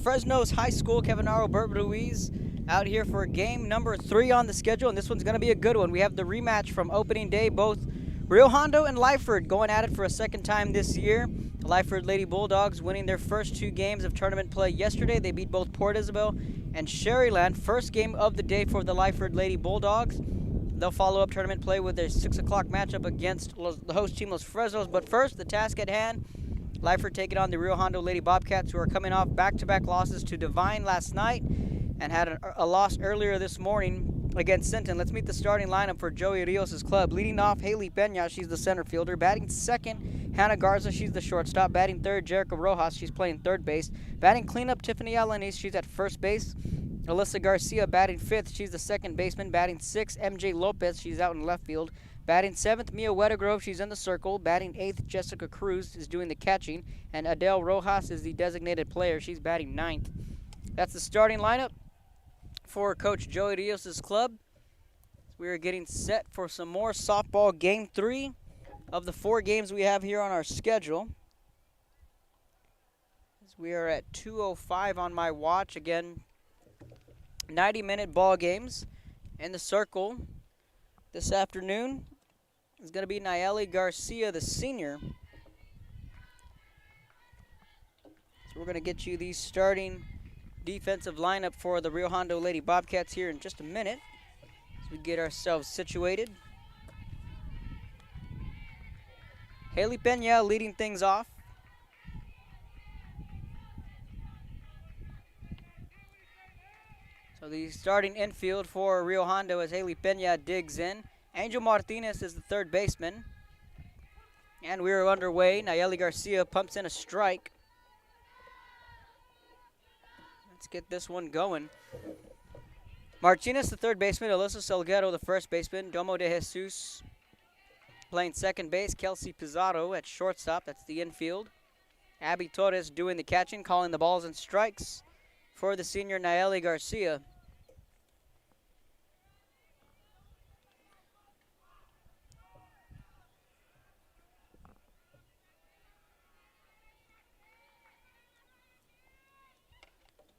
Fresno's High School, Kevinaro Burt Ruiz out here for game number 3 on the schedule, and this one's going to be a good one. We have the rematch from opening day, both Rio Hondo and Lyford going at it for a second time this year. The Lyford Lady Bulldogs winning their first 2 games of tournament play yesterday. They beat both Port Isabel and Sherryland. First game of the day for the Lyford Lady Bulldogs. They'll follow up tournament play with their 6 o'clock matchup against the host team, Los Fresnos. But first, the task at hand. Lyford taking on the Rio Hondo Lady Bobcats, who are coming off back-to-back losses to Divine last night and had a loss earlier this morning against Sinton. Let's meet the starting lineup for Joey Rios' club. Leading off, Haley Pena, she's the center fielder. Batting second, Hannah Garza, she's the shortstop. Batting third, Jerica Rojas, she's playing third base. Batting cleanup, Tiffany Alanis, she's at first base. Alyssa Garcia batting fifth, she's the second baseman. Batting sixth, MJ Lopez, she's out in left field. Batting 7th, Mia Wettergrove, she's in the circle. Batting 8th, Jessica Cruz is doing the catching. And Adele Rojas is the designated player. She's batting 9th. That's the starting lineup for Coach Joey Rios' club. We are getting set for some more softball game 3 of the 4 games we have here on our schedule. We are at 2:05 on my watch. Again, 90-minute ball games. In the circle this afternoon is going to be Nayeli Garcia, the senior. So we're going to get you the starting defensive lineup for the Rio Hondo Lady Bobcats here in just a minute as we get ourselves situated. Haley Pena leading things off. So the starting infield for Rio Hondo as Haley Pena digs in. Angel Martinez is the third baseman. And we're underway. Nayeli Garcia pumps in a strike. Let's get this one going. Martinez, the third baseman. Alyssa Salguero, the first baseman. Domo de Jesus playing second base. Kelsey Pizarro at shortstop. That's the infield. Abby Torres doing the catching, calling the balls and strikes for the senior Nayeli Garcia.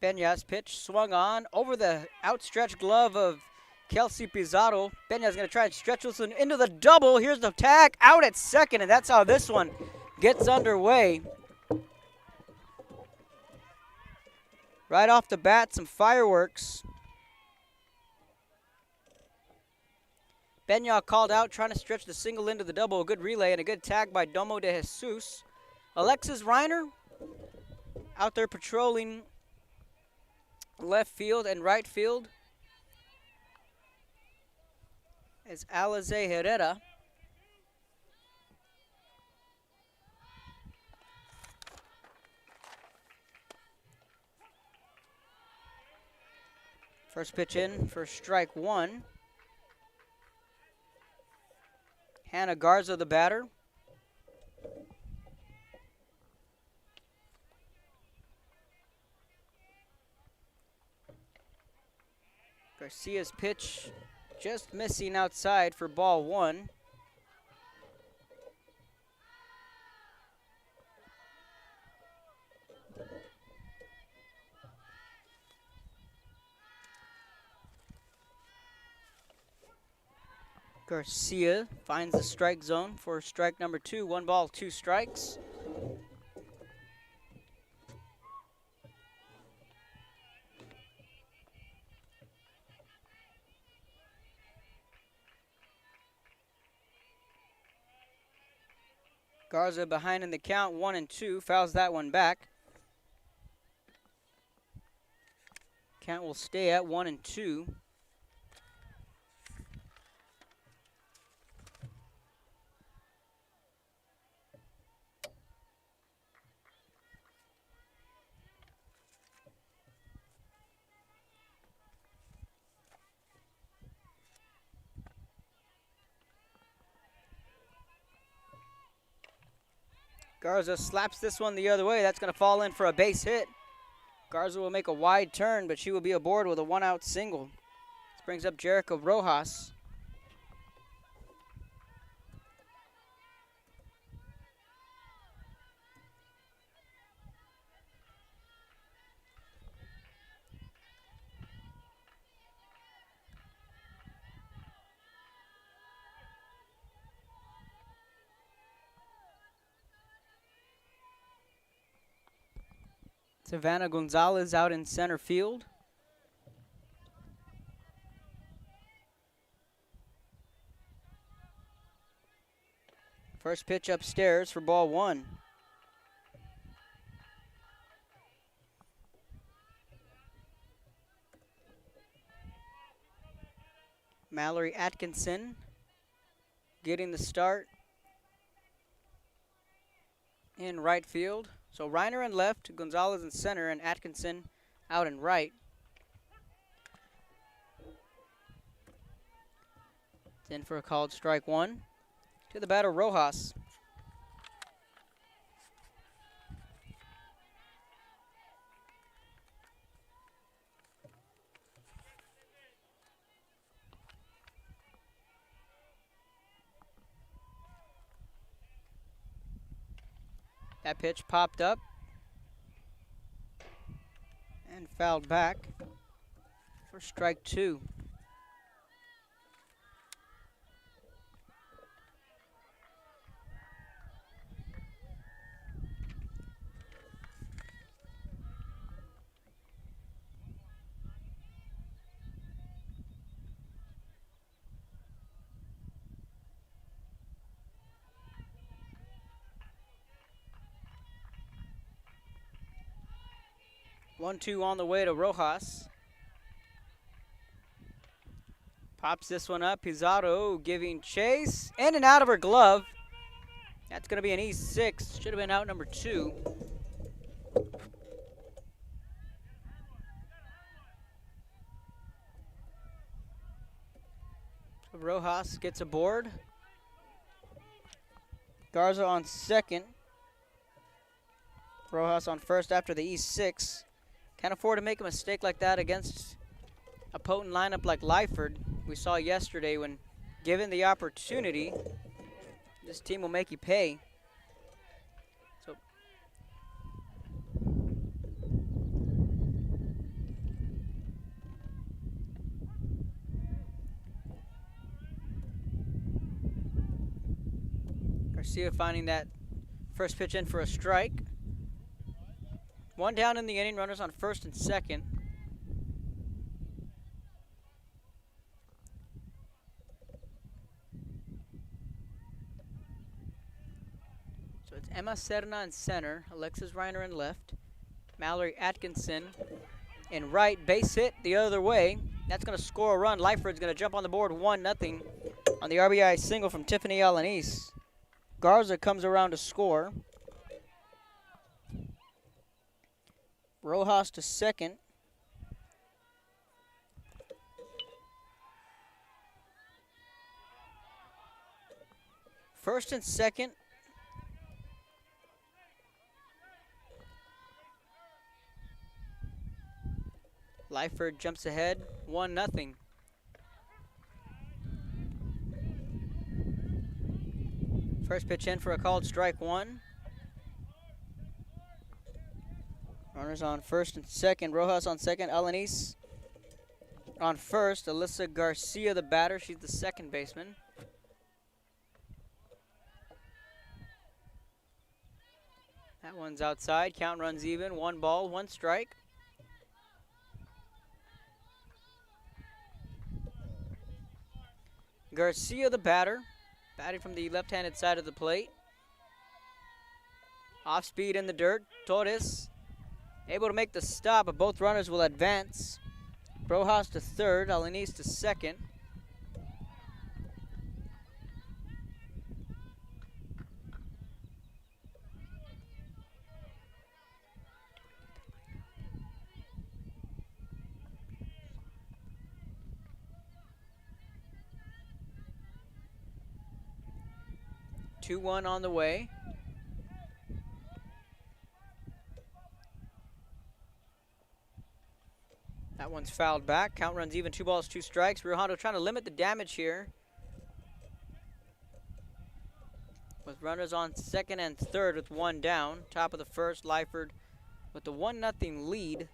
Pena's pitch swung on over the outstretched glove of Kelsey Pizarro. Pena's going to try and stretch this one into the double. Here's the tag out at second, and that's how this one gets underway. Right off the bat, some fireworks. Pena called out, trying to stretch the single into the double. A good relay and a good tag by Domo de Jesus. Alexis Reiner out there patrolling left field and right field is Alize Herrera. First pitch in for strike 1. Hannah Garza, the batter. Garcia's pitch just missing outside for ball 1. Garcia finds the strike zone for strike number 2. 1 ball, 2 strikes. Garza behind in the count, 1-2, fouls that one back. Count will stay at 1-2. Garza slaps this one the other way. That's going to fall in for a base hit. Garza will make a wide turn, but she will be aboard with a 1-out single. This brings up Jerica Rojas. Savannah Gonzalez out in center field. First pitch upstairs for ball 1. Mallory Atkinson getting the start in right field. So Reiner in left, Gonzalez in center, and Atkinson out in right. It's in for a called strike 1. To the batter, Rojas. That pitch popped up and fouled back for strike 2. One, two on the way to Rojas. Pops this one up. Pizarro giving chase. In and out of her glove. That's going to be an E6. Should have been out number 2. So Rojas gets aboard. Garza on second. Rojas on first after the E6. Can't afford to make a mistake like that against a potent lineup like Lyford. We saw yesterday when given the opportunity, this team will make you pay. So Garcia finding that first pitch in for a strike. One down in the inning, runners on first and second. So it's Emma Serna in center, Alexis Reiner in left, Mallory Atkinson in right, base hit the other way. That's going to score a run. Lyford's going to jump on the board 1-0 on the RBI single from Tiffany Alanis. Garza comes around to score. Rojas to second. First and second. Lyford jumps ahead, 1-0. First pitch in for a called strike 1. Runners on first and second. Rojas on second. Alanis on first. Alyssa Garcia, the batter. She's the second baseman. That one's outside. Count runs even. 1 ball, 1 strike. Garcia, the batter. Batting from the left-handed side of the plate. Off speed in the dirt. Torres able to make the stop, but both runners will advance. Rojas to third, Alanis to second. Two one on the way. That one's fouled back. Count runs even. 2 balls, 2 strikes. Rio Hondo trying to limit the damage here. With runners on second and third with 1 down. Top of the first, Lyford with the 1-0 lead.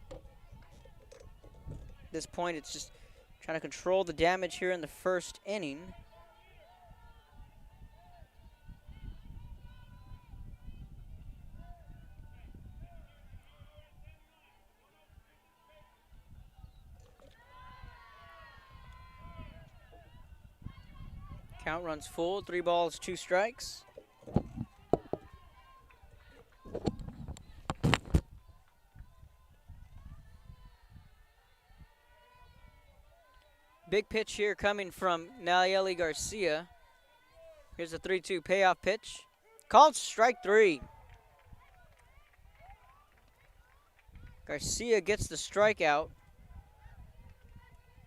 At this point, it's just trying to control the damage here in the first inning. Count runs full, 3 balls, 2 strikes. Big pitch here coming from Nayeli Garcia. Here's a 3-2 payoff pitch. Called strike 3. Garcia gets the strikeout.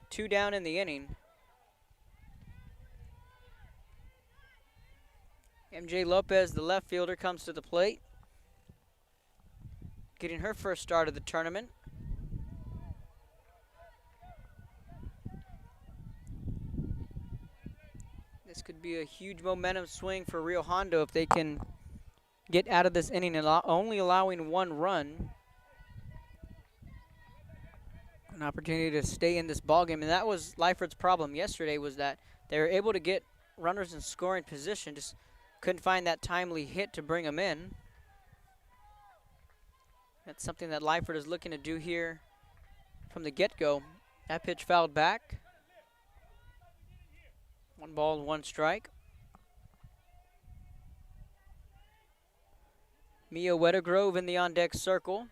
2 down in the inning. MJ Lopez, the left fielder, comes to the plate. Getting her first start of the tournament. This could be a huge momentum swing for Rio Hondo if they can get out of this inning and only allowing 1 run. An opportunity to stay in this ballgame, and that was Lyford's problem yesterday, was that they were able to get runners in scoring position, just couldn't find that timely hit to bring them in. That's something that Lyford is looking to do here from the get-go. That pitch fouled back. 1 ball, 1 strike. Mia Weddergrove in the on-deck circle.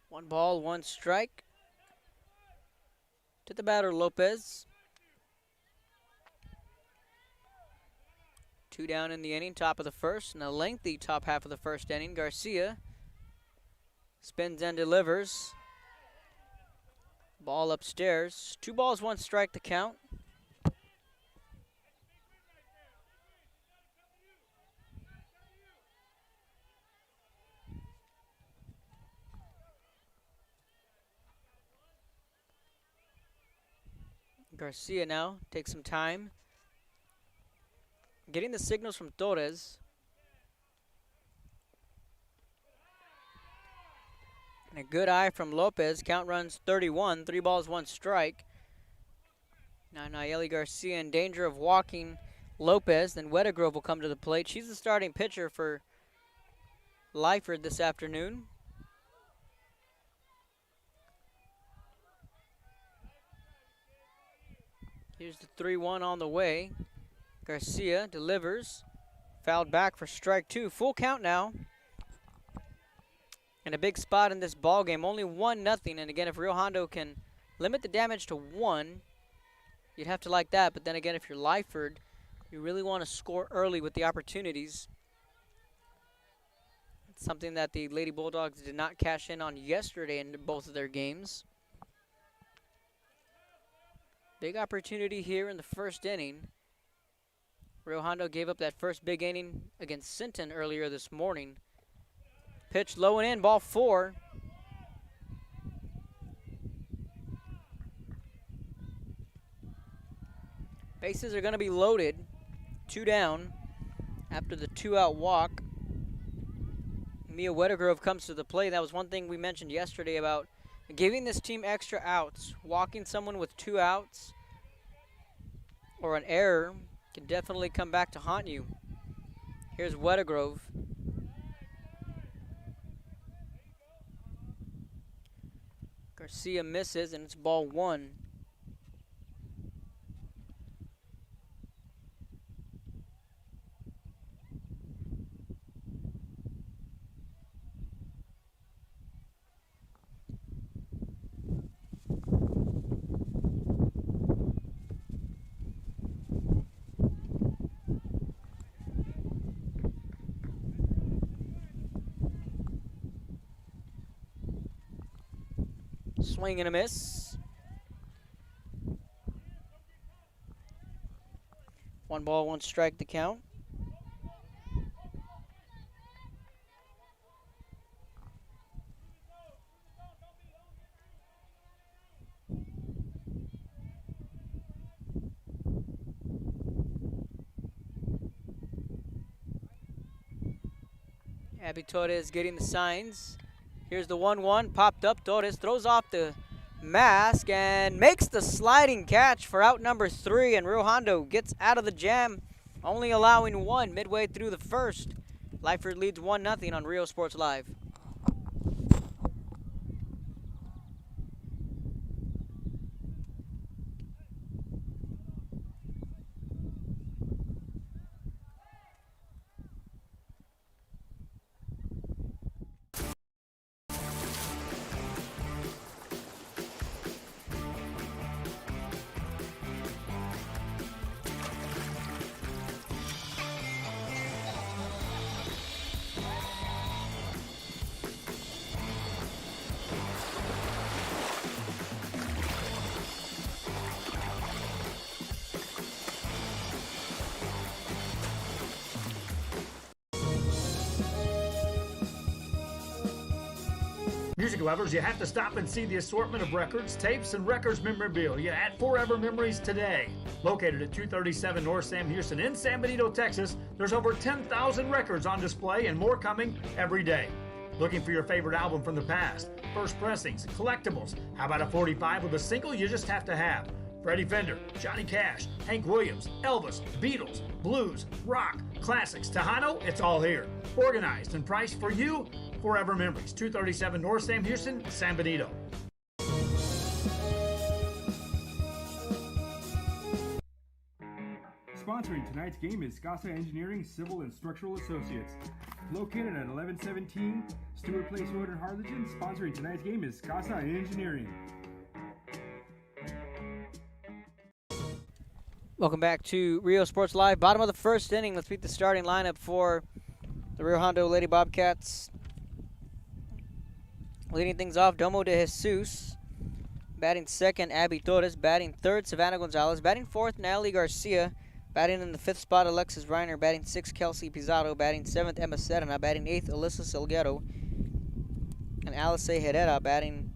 One ball, 1 strike. To the batter, Lopez. 2 down in the inning, top of the first, and a lengthy top half of the first inning. Garcia spins and delivers. Ball upstairs. 2 balls, 1 strike to count. Garcia now takes some time. Getting the signals from Torres. And a good eye from Lopez. Count runs 31, 3 balls, 1 strike. Now Nayeli Garcia in danger of walking Lopez. Then Weddergrove will come to the plate. She's the starting pitcher for Lyford this afternoon. Here's the 3-1 on the way. Garcia delivers. Fouled back for strike 2. Full count now. And a big spot in this ball game. Only 1-0. And again, if Rio Hondo can limit the damage to 1, you'd have to like that. But then again, if you're Lyford, you really want to score early with the opportunities. It's something that the Lady Bulldogs did not cash in on yesterday in both of their games. Big opportunity here in the first inning. Rio Hondo gave up that first big inning against Sinton earlier this morning. Pitch low and in, ball 4. Bases are going to be loaded. 2 down after the 2-out walk. Mia Weddergrove comes to the plate. That was one thing we mentioned yesterday about giving this team extra outs. Walking someone with 2 outs or an error can definitely come back to haunt you. Here's Weddergrove. Garcia misses, and it's ball 1. Swing and a miss. 1 ball, 1 strike to count. Abby Torres getting the signs. Here's the 1-1, popped up. Torres throws off the mask and makes the sliding catch for out number 3. And Rio Hondo gets out of the jam, only allowing 1 midway through the first. Lyford leads 1-0 on Rio Sports Live. Music lovers, you have to stop and see the assortment of records, tapes, and records memorabilia at Forever Memories today. Located at 237 North Sam Houston in San Benito, Texas, there's over 10,000 records on display and more coming every day. Looking for your favorite album from the past, first pressings, collectibles? How about a 45 with a single you just have to have? Freddie Fender, Johnny Cash, Hank Williams, Elvis, Beatles, blues, rock, classics, Tejano, it's all here. Organized and priced for you. Forever Memories, 237 North Sam Houston, San Benito. Sponsoring tonight's game is Casa Engineering Civil and Structural Associates. Located at 1117 Stewart Place Road in Harlingen, sponsoring tonight's game is Casa Engineering. Welcome back to Rio Sports Live. Bottom of the first inning. Let's meet the starting lineup for the Rio Hondo Lady Bobcats. Leading things off, Domo de Jesus. Batting second, Abby Torres. Batting third, Savannah Gonzalez. Batting fourth, Natalie Garcia. Batting in the fifth spot, Alexis Reiner. Batting sixth, Kelsey Pizarro. Batting seventh, Emma Serna. Batting eighth, Alyssa Silguero. And Alice Herrera batting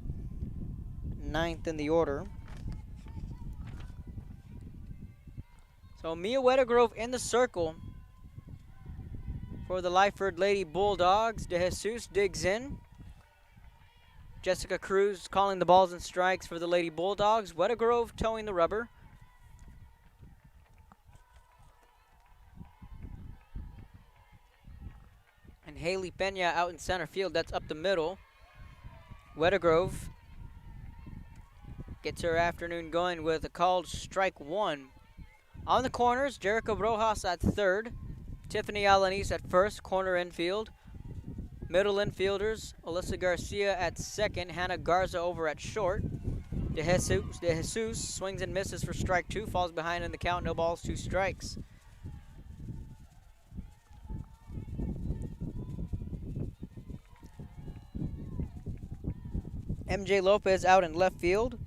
ninth in the order. So Mia Wettergrove in the circle for the Lyford Lady Bulldogs. De Jesus digs in. Jessica Cruz calling the balls and strikes for the Lady Bulldogs. Wettergrove towing the rubber. And Haley Pena out in center field. That's up the middle. Wettergrove gets her afternoon going with a called strike one. On the corners, Jerica Rojas at third. Tiffany Alanis at first, corner infield. Middle infielders, Alyssa Garcia at second, Hannah Garza over at short. De Jesus swings and misses for strike two, falls behind in the count, no balls, 2 strikes. MJ Lopez out in left field.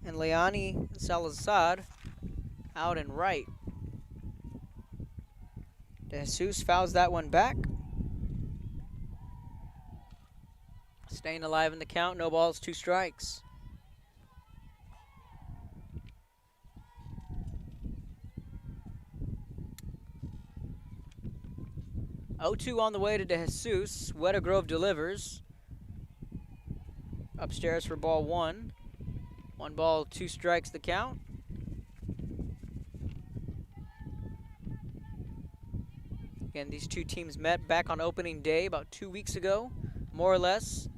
And Leani Salazar out in right. De Jesus fouls that one back. Staying alive in the count, no balls, 2 strikes. Oh-2 on the way to De Jesus. Wettergrove delivers. Upstairs for ball 1. 1 ball, 2 strikes the count. Again, these two teams met back on opening day about 2 weeks ago, more or less.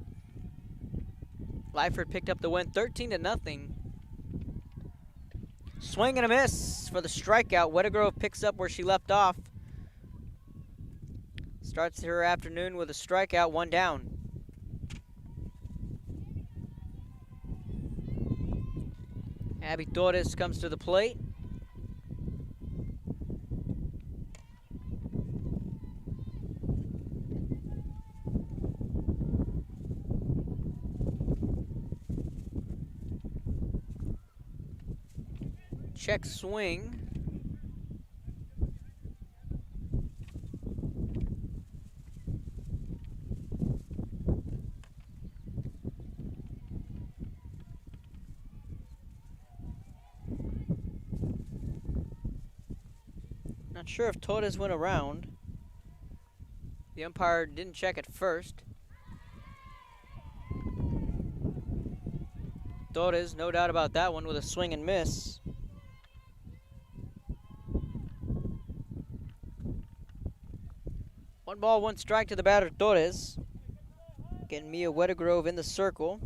Lyford picked up the win 13-0. Swing and a miss for the strikeout. Wettergrove picks up where she left off. Starts her afternoon with a strikeout, 1 down. Abby Torres comes to the plate. Check swing. Not sure if Torres went around. The umpire didn't check it first. Torres, no doubt about that one, with a swing and miss. One ball, 1 strike to the batter, Torres. Getting Mia Wettergrove in the circle.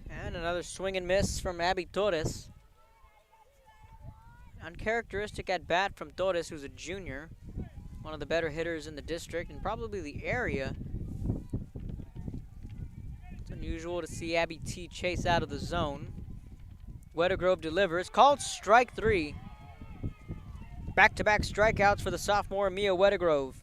And another swing and miss from Abby Torres. Uncharacteristic at bat from Torres, who's a junior. One of the better hitters in the district and probably the area. It's unusual to see Abby T chase out of the zone. Wettergrove delivers. Called strike 3. Back-to-back strikeouts for the sophomore Mia Wettergrove.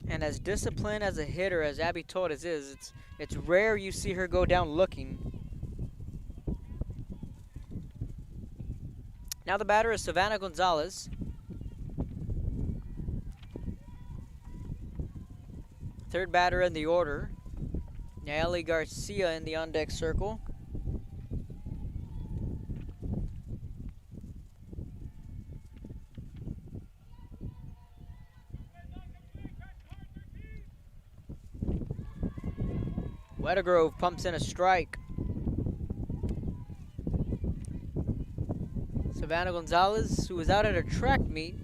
And as disciplined as a hitter as Abby Torres is, it's rare you see her go down looking. Now the batter is Savannah Gonzalez. Third batter in the order, Nayeli Garcia in the on-deck circle. Wettergrove pumps in a strike. Savannah Gonzalez, who was out at a track meet,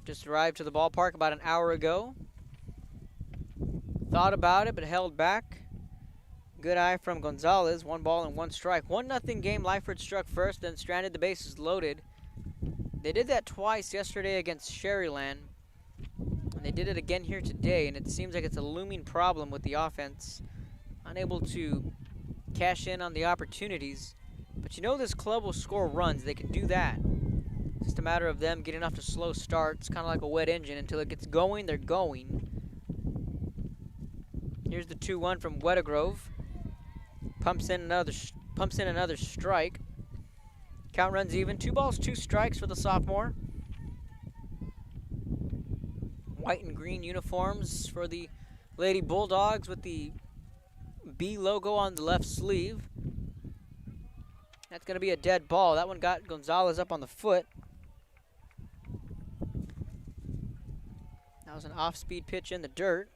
just arrived to the ballpark about an hour ago. Thought about it, but held back. Good eye from Gonzalez. 1 ball and 1 strike. 1-0 game. Lyford struck first, then stranded the bases loaded. They did that twice yesterday against Sherryland, and they did it again here today, and it seems like it's a looming problem with the offense. Unable to cash in on the opportunities. But you know this club will score runs. They can do that. It's just a matter of them getting off to slow starts, kind of like a wet engine. Until it gets going, they're going. Here's the 2-1 from Wettergrove. Pumps in another strike. Count runs even. 2 balls, 2 strikes for the sophomore. White and green uniforms for the Lady Bulldogs with the B logo on the left sleeve. That's going to be a dead ball. That one got Gonzalez up on the foot. That was an off-speed pitch in the dirt.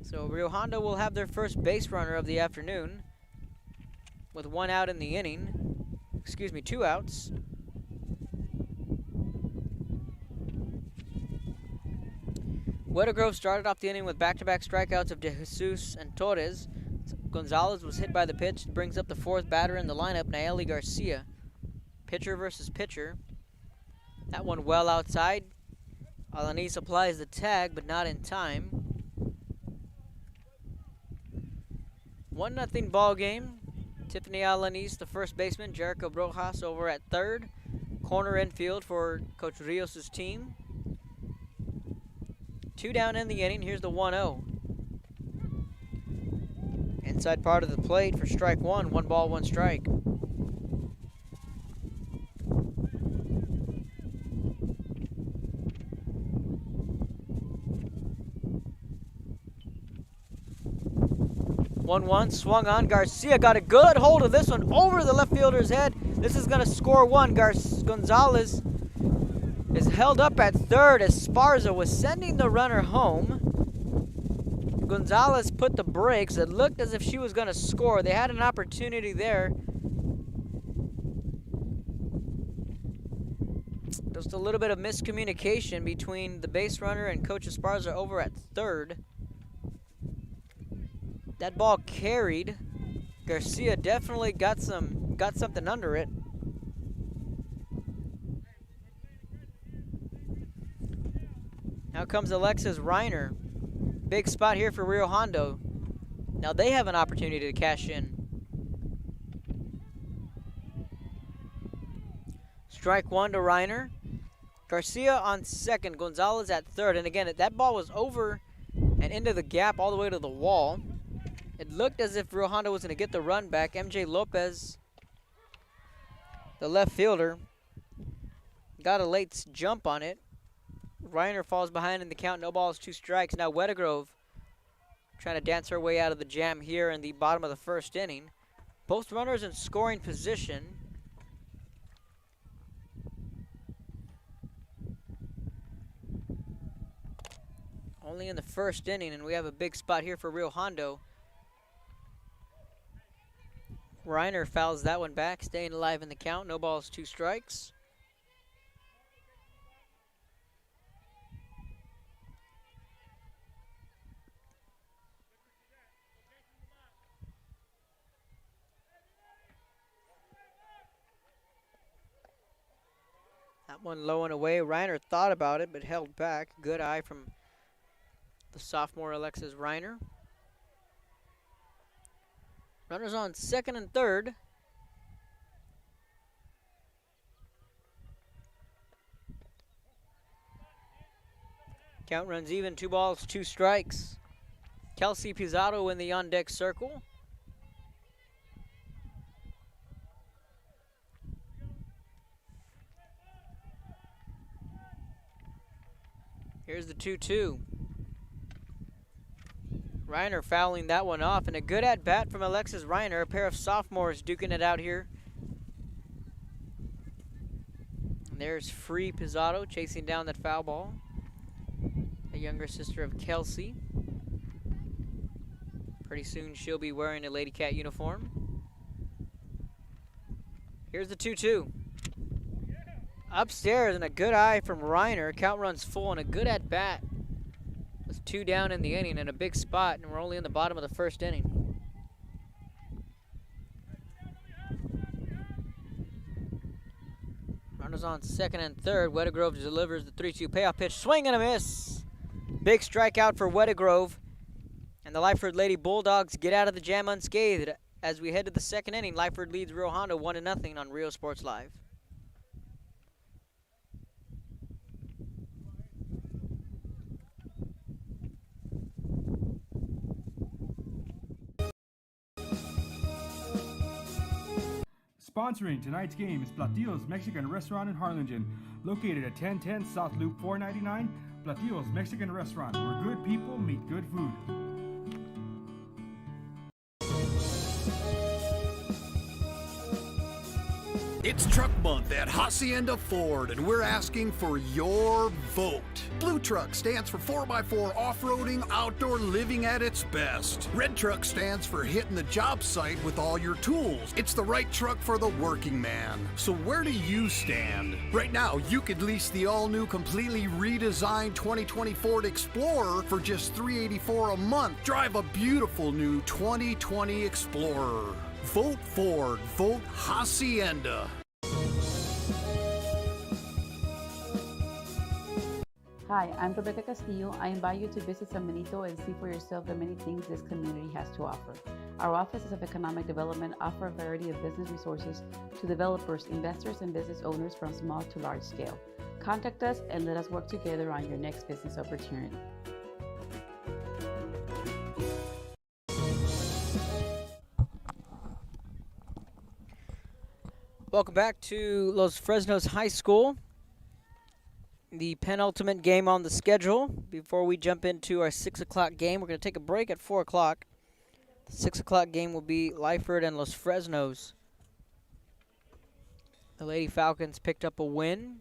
So Rio Hondo will have their first base runner of the afternoon with 1 out in the inning. Excuse me, 2 outs. Wettergrove started off the inning with back-to-back strikeouts of De Jesus and Torres. Gonzalez was hit by the pitch, brings up the 4th batter in the lineup, Nayeli Garcia. Pitcher versus pitcher. That one well outside. Alanis applies the tag, but not in time. 1-0 ball game. Tiffany Alanis, the first baseman. Jericho Brojas over at third. Corner infield for Coach Rios' team. 2 down in the inning. Here's the 1-0. Inside part of the plate for strike 1. 1 ball, 1 strike. One swung on. Garcia got a good hold of this one over the left fielder's head. This is going to score 1. Gonzalez is held up at third as Esparza was sending the runner home. Gonzalez put the brakes. It looked as if she was going to score. They had an opportunity there. Just a little bit of miscommunication between the base runner and Coach Esparza over at third. That ball carried. Garcia definitely got something under it. Now comes Alexis Reiner. Big spot here for Rio Hondo. Now they have an opportunity to cash in. Strike 1 to Reiner. Garcia on second. Gonzalez at third. And again, that ball was over and into the gap all the way to the wall. It looked as if Rio Hondo was going to get the run back. MJ Lopez, the left fielder, got a late jump on it. Reiner falls behind in the count. No balls, 2 strikes. Now Wettergrove trying to dance her way out of the jam here in the bottom of the 1st inning. Both runners in scoring position. Only in the 1st inning, and we have a big spot here for Rio Hondo. Reiner fouls that one back, staying alive in the count. No balls, 2 strikes. That one low and away. Reiner thought about it, but held back. Good eye from the sophomore Alexis Reiner. Runners on second and third. Count runs even, 2 balls, 2 strikes. Kelsey Pizzato in the on-deck circle. Here's the 2-2. Reiner fouling that one off, and a good at-bat from Alexis Reiner. A pair of sophomores duking it out here. And there's Free Pizzato chasing down that foul ball. A younger sister of Kelsey. Pretty soon she'll be wearing a Lady Cat uniform. Here's the 2-2. Upstairs, and a good eye from Reiner. Count runs full and a good at-bat. With 2 down in the inning and a big spot, and we're only in the bottom of the first inning. Runners on second and third. Weddegrove delivers the 3-2 payoff pitch. Swing and a miss. Big strikeout for Weddegrove. And the Lyford Lady Bulldogs get out of the jam unscathed. As we head to the second inning, Lyford leads Rio Hondo 1-0 on Rio Sports Live. Sponsoring tonight's game is Platillo's Mexican Restaurant in Harlingen, located at 1010 South Loop 499. Platillo's Mexican Restaurant, where good people meet good food. It's Truck Month at Hacienda Ford, and we're asking for your vote. Blue Truck stands for 4x4 off-roading, outdoor living at its best. Red Truck stands for hitting the job site with all your tools. It's the right truck for the working man. So where do you stand? Right now, you could lease the all-new, completely redesigned 2020 Ford Explorer for just $384 a month. Drive a beautiful new 2020 Explorer. Vote Ford. Vote Hacienda. Hi, I'm Rebecca Castillo. I invite you to visit San Benito and see for yourself the many things this community has to offer. Our offices of economic development offer a variety of business resources to developers, investors, and business owners from small to large scale. Contact us and let us work together on your next business opportunity. Welcome back to Los Fresnos High School. The penultimate game on the schedule. Before we jump into our 6 o'clock game, we're going to take a break at 4 o'clock. The 6 o'clock game will be Lyford and Los Fresnos. The Lady Falcons picked up a win.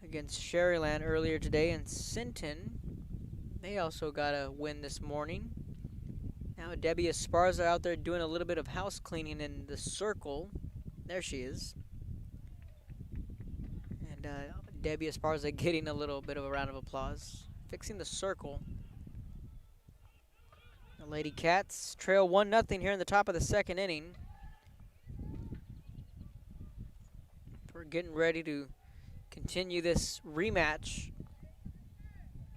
Against Sherryland earlier today, and Sinton, they also got a win this morning. Now Debbie Esparza out there doing a little bit of house cleaning in the circle. There she is. And Debbie Esparza getting a little bit of a round of applause. Fixing the circle. The Lady Cats trail 1-0 here in the top of the second inning. We're getting ready to continue this rematch.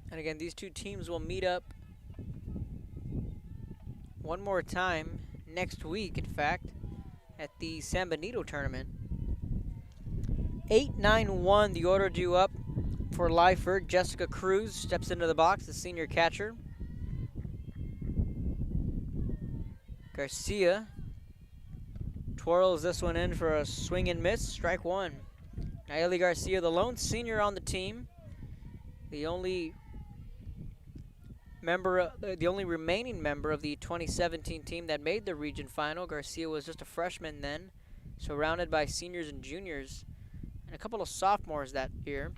And again, these two teams will meet up one more time next week, in fact, at the San Benito tournament. 8-9-1, the order due up for Lyford. Jessica Cruz steps into the box, the senior catcher. Garcia twirls this one in for a swing and miss, strike one. Nayeli Garcia, the lone senior on the team, the only remaining member of the 2017 team that made the region final. Garcia was just a freshman then, surrounded by seniors and juniors and a couple of sophomores that year.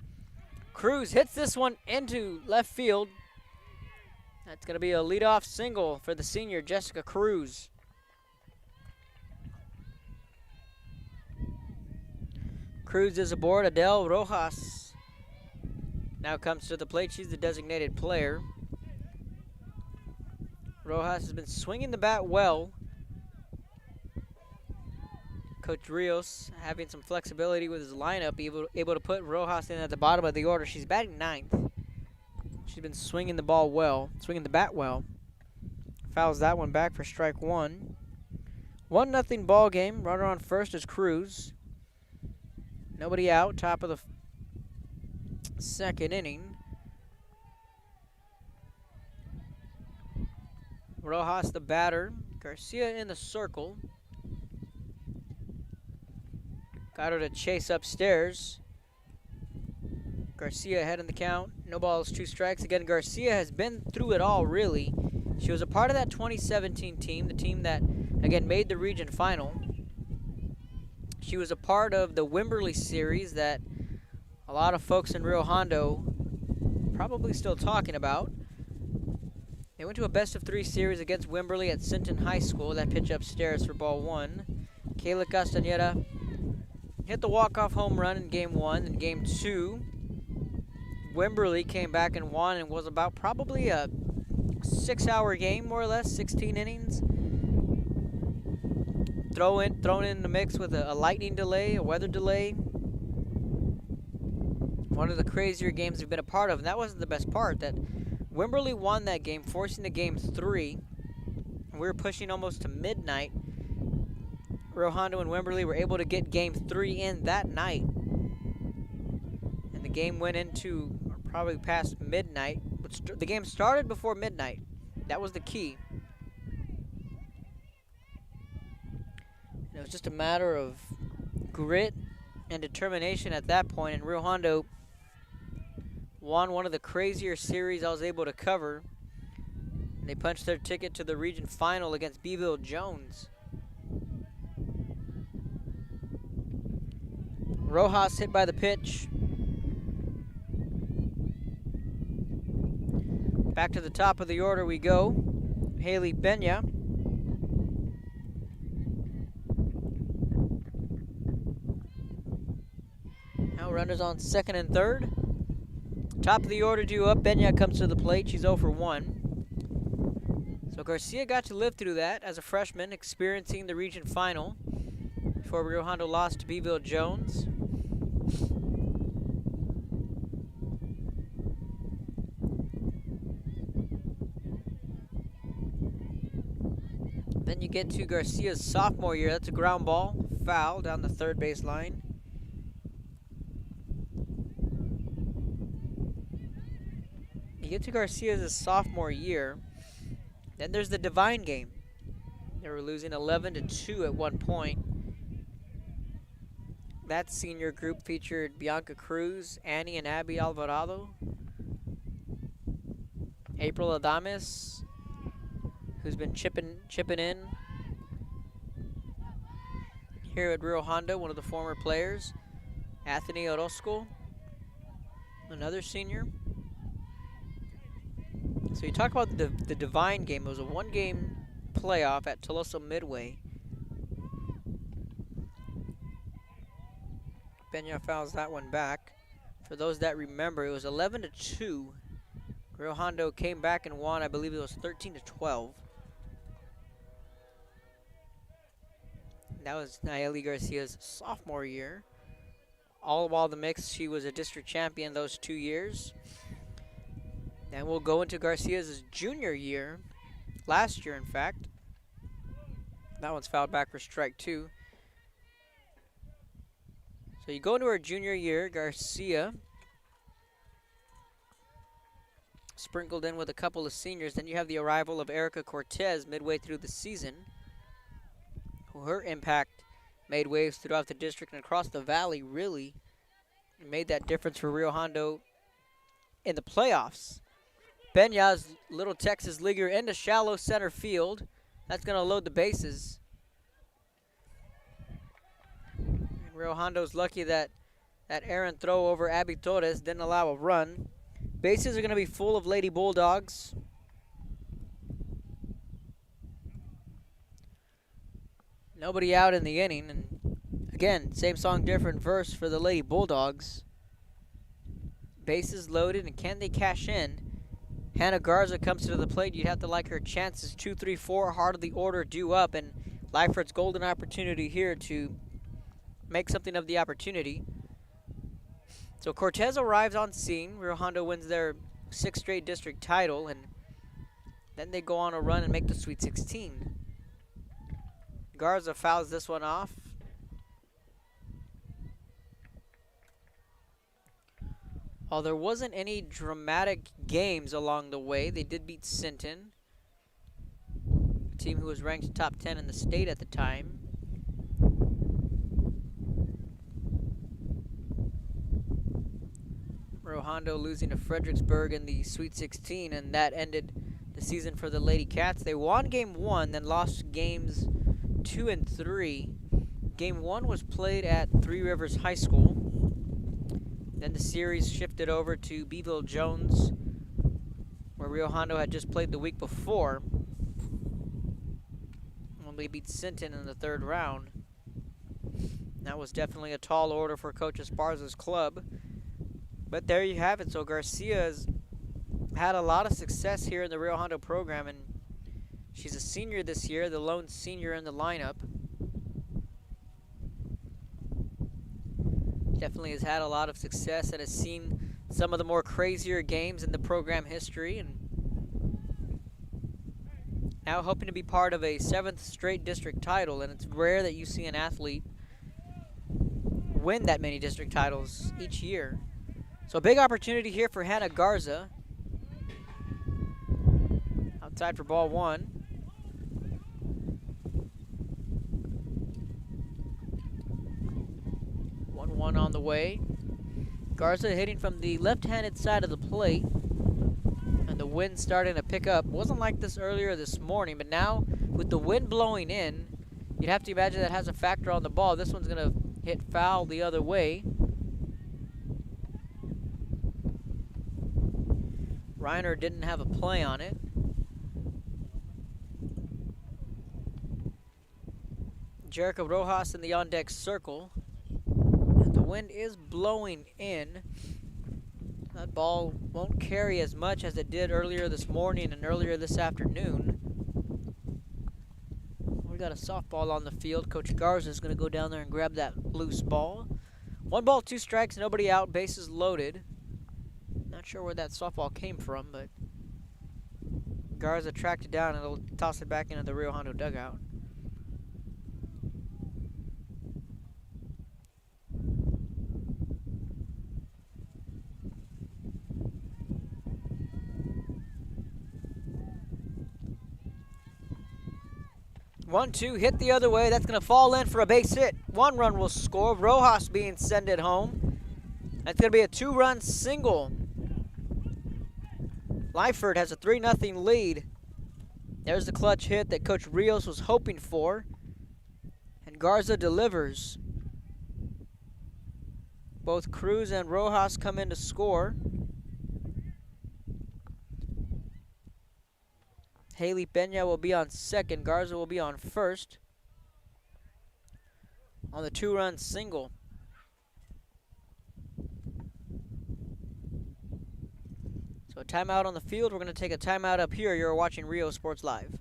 Cruz hits this one into left field. That's going to be a leadoff single for the senior, Jessica Cruz. Cruz is aboard. Adele Rojas now comes to the plate. She's the designated player. Rojas has been swinging the bat well. Coach Rios having some flexibility with his lineup, able to put Rojas in at the bottom of the order. She's batting ninth. She's been swinging the bat well. Fouls that one back for strike one. 1-0 ball game. Runner on first is Cruz. Nobody out. Top of the second inning. Rojas the batter. Garcia in the circle. Got her to chase upstairs. Garcia ahead in the count. No balls, 2 strikes. Again, Garcia has been through it all, really. She was a part of that 2017 team, the team that, again, made the region final. She was a part of the Wimberley series that a lot of folks in Rio Hondo probably still talking about. They went to a best-of-3 series against Wimberley at Sinton High School. That pitch upstairs for ball 1. Kayla Castañeda hit the walk-off home run in game 1. In game 2, Wimberley came back and won, and was about probably a 6-hour game, more or less, 16 innings. Thrown in the mix with a lightning delay, a weather delay. One of the crazier games we've been a part of, and that wasn't the best part, that Wimberley won that game, forcing the game 3. And we were pushing almost to midnight. Rio Hondo and Wimberley were able to get game 3 in that night. And the game went into probably past midnight. But the game started before midnight. That was the key. And it was just a matter of grit and determination at that point. And Rio Hondo won one of the crazier series I was able to cover. And they punched their ticket to the region final against Beeville Jones. Rojas hit by the pitch. Back to the top of the order we go. Haley Benya. Now runners on second and third. Top of the order due up. Benya comes to the plate. She's 0 for 1. So Garcia got to live through that as a freshman, experiencing the region final before Rio Hondo lost to Beeville Jones. Then you get to Garcia's sophomore year. That's a ground ball, foul down the third base line. You get to Garcia's sophomore year. Then there's the Divine game. They were losing 11-2 at one point. That senior group featured Bianca Cruz, Annie and Abby Alvarado, April Adames, who's been chipping in here at Rio Hondo, one of the former players, Anthony Orozco, another senior. So you talk about the Divine game. It was a 1-game playoff at Toloso Midway. Benya fouls that one back. For those that remember, it was 11-2. Rio Hondo came back and won. I believe it was 13-12. That was Nayeli Garcia's sophomore year. All while the mix, she was a district champion those 2 years. Then we'll go into Garcia's junior year. Last year, in fact. That one's fouled back for strike 2. So you go into her junior year, Garcia sprinkled in with a couple of seniors. Then you have the arrival of Erica Cortez midway through the season, who her impact made waves throughout the district and across the valley, really made that difference for Rio Hondo in the playoffs. Benya's little Texas leaguer into shallow center field. That's going to load the bases. Rio Hondo's lucky that that errant throw over Abby Torres didn't allow a run. Bases are going to be full of Lady Bulldogs. Nobody out in the inning. And again, same song, different verse for the Lady Bulldogs. Bases loaded, and can they cash in? Hannah Garza comes to the plate. You'd have to like her chances. 2, 3, 4, heart of the order due up, and Lyford's golden opportunity here to make something of the opportunity. So Cortez arrives on scene. Rio Hondo wins their 6th straight district title, and then they go on a run and make the Sweet 16. Garza fouls this one off. While there wasn't any dramatic games along the way, they did beat Sinton, a team who was ranked top 10 in the state at the time. Rio Hondo losing to Fredericksburg in the Sweet 16, and that ended the season for the Lady Cats. They won Game 1, then lost Games 2 and 3. Game 1 was played at Three Rivers High School. Then the series shifted over to Beeville Jones, where Rio Hondo had just played the week before. When they beat Sinton in the 3rd round. That was definitely a tall order for Coach Esparza's club. But there you have it. So Garcia's had a lot of success here in the Rio Hondo program, and she's a senior this year, the lone senior in the lineup. Definitely has had a lot of success and has seen some of the more crazier games in the program history, and now hoping to be part of a 7th straight district title. And it's rare that you see an athlete win that many district titles each year. So a big opportunity here for Hannah Garza. Outside for ball 1. 1-1 on the way. Garza hitting from the left-handed side of the plate. And the wind starting to pick up. Wasn't like this earlier this morning, but now with the wind blowing in, you'd have to imagine that has a factor on the ball. This one's going to hit foul the other way. Reiner didn't have a play on it. Jericho Rojas in the on-deck circle. And the wind is blowing in. That ball won't carry as much as it did earlier this morning and earlier this afternoon. We got a softball on the field. Coach Garza is going to go down there and grab that loose ball. 1 ball, 2 strikes, nobody out, bases loaded. Not sure where that softball came from, but Garza tracked it down and he'll toss it back into the Rio Hondo dugout. One, two, hit the other way. That's going to fall in for a base hit. 1 run will score. Rojas being sent it home. That's going to be a 2-run single. Lyford has a 3-0 lead. There's the clutch hit that Coach Rios was hoping for. And Garza delivers. Both Cruz and Rojas come in to score. Haley Pena will be on second. Garza will be on first. On the 2-run single. So a timeout on the field. We're going to take a timeout up here. You're watching Rio Sports Live.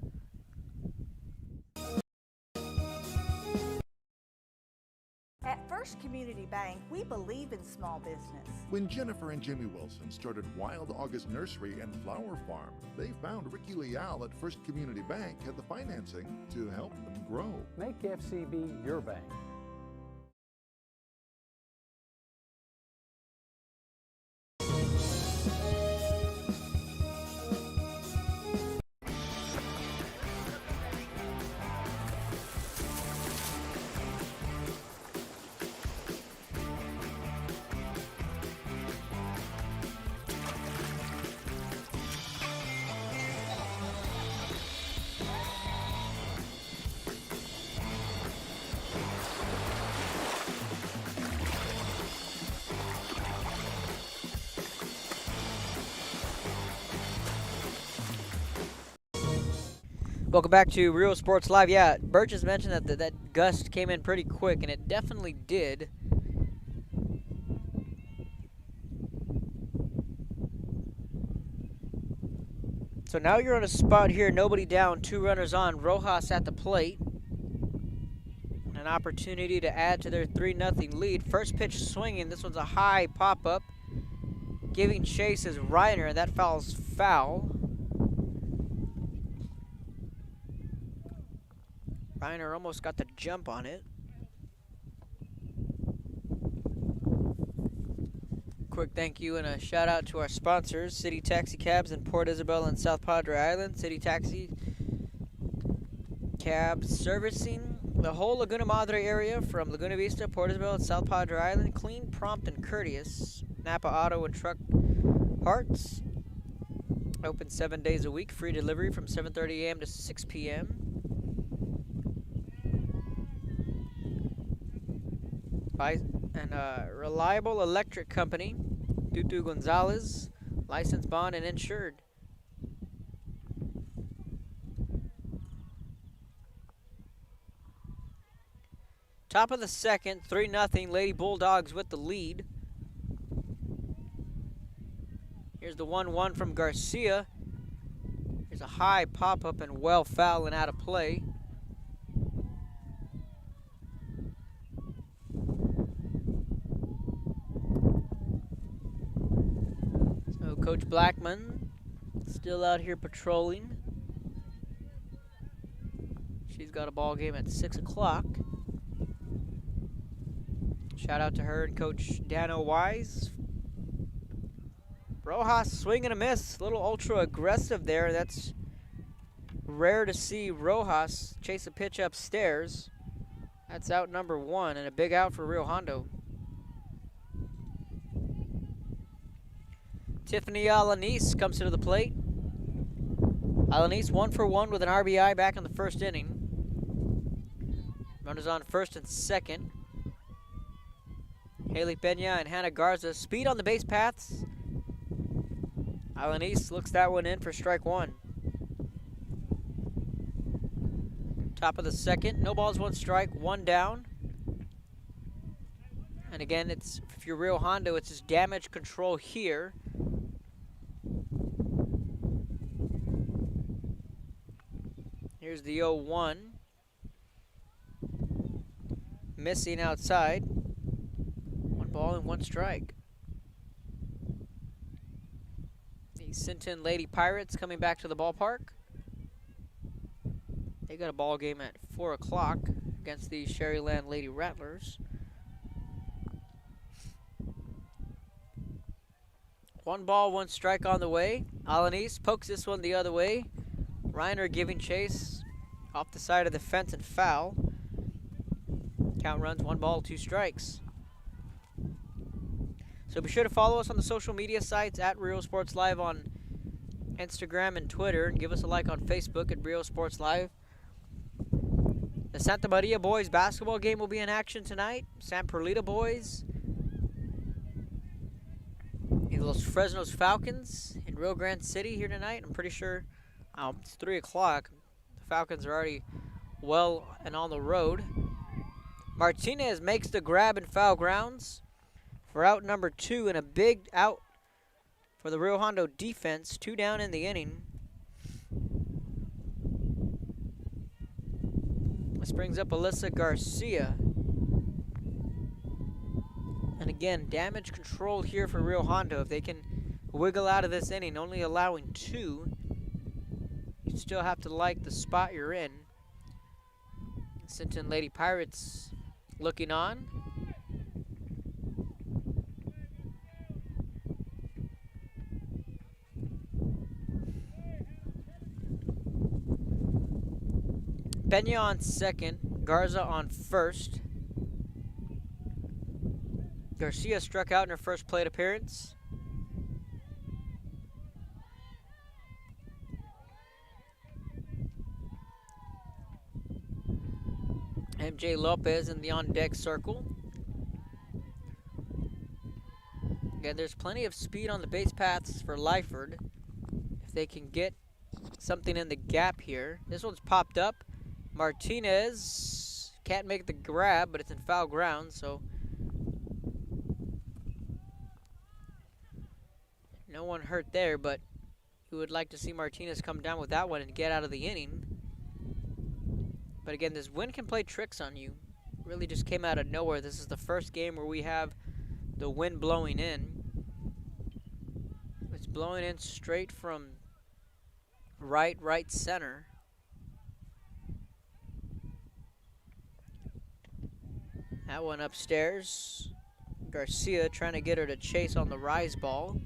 At First Community Bank, we believe in small business. When Jennifer and Jimmy Wilson started Wild August Nursery and Flower Farm, they found Ricky Leal at First Community Bank had the financing to help them grow. Make FCB your bank. Welcome back to Rio Sports Live. Yeah, Birch has mentioned that that gust came in pretty quick, and it definitely did. So now you're on a spot here, nobody down, 2 runners on. Rojas at the plate. An opportunity to add to their 3-0 lead. First pitch swinging. This one's a high pop-up. Giving chase is Reiner, and that foul's foul. Reiner almost got the jump on it. Quick thank you and a shout out to our sponsors, City Taxi Cabs in Port Isabel and South Padre Island. City Taxi Cabs servicing the whole Laguna Madre area from Laguna Vista, Port Isabel, and South Padre Island. Clean, prompt, and courteous. Napa Auto and Truck Parts. Open 7 days a week. Free delivery from 7:30 a.m. to 6 p.m. And Reliable Electric Company. Tutu Gonzalez. Licensed, bond, and insured. Top of the second, 3-0. Lady Bulldogs with the lead. Here's the 1-1 from Garcia. Here's a high pop-up and well foul and out of play. So Coach Blackman still out here patrolling. She's got a ball game at 6 o'clock. Shout out to her and Coach Dano Wise. Rojas swing and a miss. A little ultra aggressive there. That's rare to see Rojas chase a pitch upstairs. That's out number 1 and a big out for Rio Hondo. Tiffany Alanis comes to the plate. Alanis 1 for 1 with an RBI back in the first inning. Runners on first and second. Haley Pena and Hannah Garza. Speed on the base paths. Alanis looks that one in for strike 1. Top of the second. No balls, 1 strike, 1 down. And again, it's if you're Rio Hondo, it's just damage control here. Here's the 0-1. Missing outside. 1 ball and 1 strike. The Sinton Lady Pirates coming back to the ballpark. They got a ball game at 4 o'clock against the Sherryland Lady Rattlers. 1 ball, 1 strike on the way. Alanis pokes this one the other way. Reiner giving chase off the side of the fence and foul. Count runs 1 ball, 2 strikes. So be sure to follow us on the social media sites at Rio Sports Live on Instagram and Twitter, and give us a like on Facebook at Rio Sports Live. The Santa Maria boys basketball game will be in action tonight. San Perlita boys, Los Fresnos Falcons in Rio Grande City here tonight. I'm pretty sure it's 3 o'clock. The Falcons are already well and on the road. Martinez makes the grab in foul grounds for out number 2, and a big out for the Rio Hondo defense. 2 down in the inning. This brings up Alyssa Garcia. And again, damage control here for Rio Hondo. If they can wiggle out of this inning, only allowing 2, you still have to like the spot you're in. Sinton Lady Pirates looking on. Pena on second, Garza on first. Garcia struck out in her first plate appearance. MJ Lopez in the on-deck circle. Again, there's plenty of speed on the base paths for Lyford. If they can get something in the gap here. This one's popped up. Martinez can't make the grab, but it's in foul ground, so no one hurt there, but you would like to see Martinez come down with that one and get out of the inning. But again, this wind can play tricks on you. Really just came out of nowhere. This is the first game where we have the wind blowing in. It's blowing in straight from right center. That one upstairs. Garcia trying to get her to chase on the rise ball.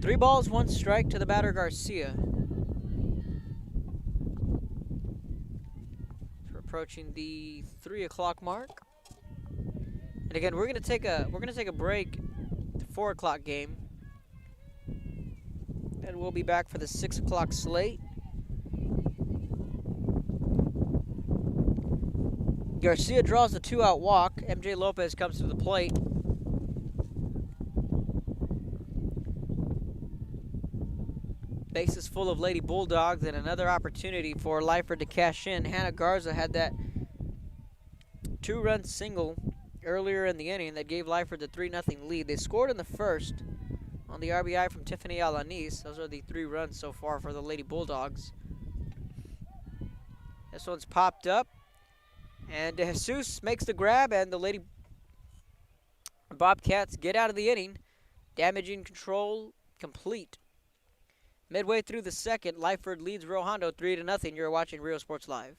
Three balls, 1 strike to the batter Garcia. We're approaching the 3 o'clock mark. And again, we're gonna take a break. The 4 o'clock game. And we'll be back for the 6 o'clock slate. Garcia draws the 2-out walk. MJ Lopez comes to the plate. Bases full of Lady Bulldogs and another opportunity for Lyford to cash in. Hannah Garza had that 2-run single earlier in the inning that gave Lyford the 3-0 lead. They scored in the first on the RBI from Tiffany Alanis. Those are the 3 runs so far for the Lady Bulldogs. This one's popped up. And Jesus makes the grab, and the Lady Bobcats get out of the inning. Damaging control complete. Midway through the second, Lyford leads Rio Hondo 3-0. You're watching Rio Sports Live.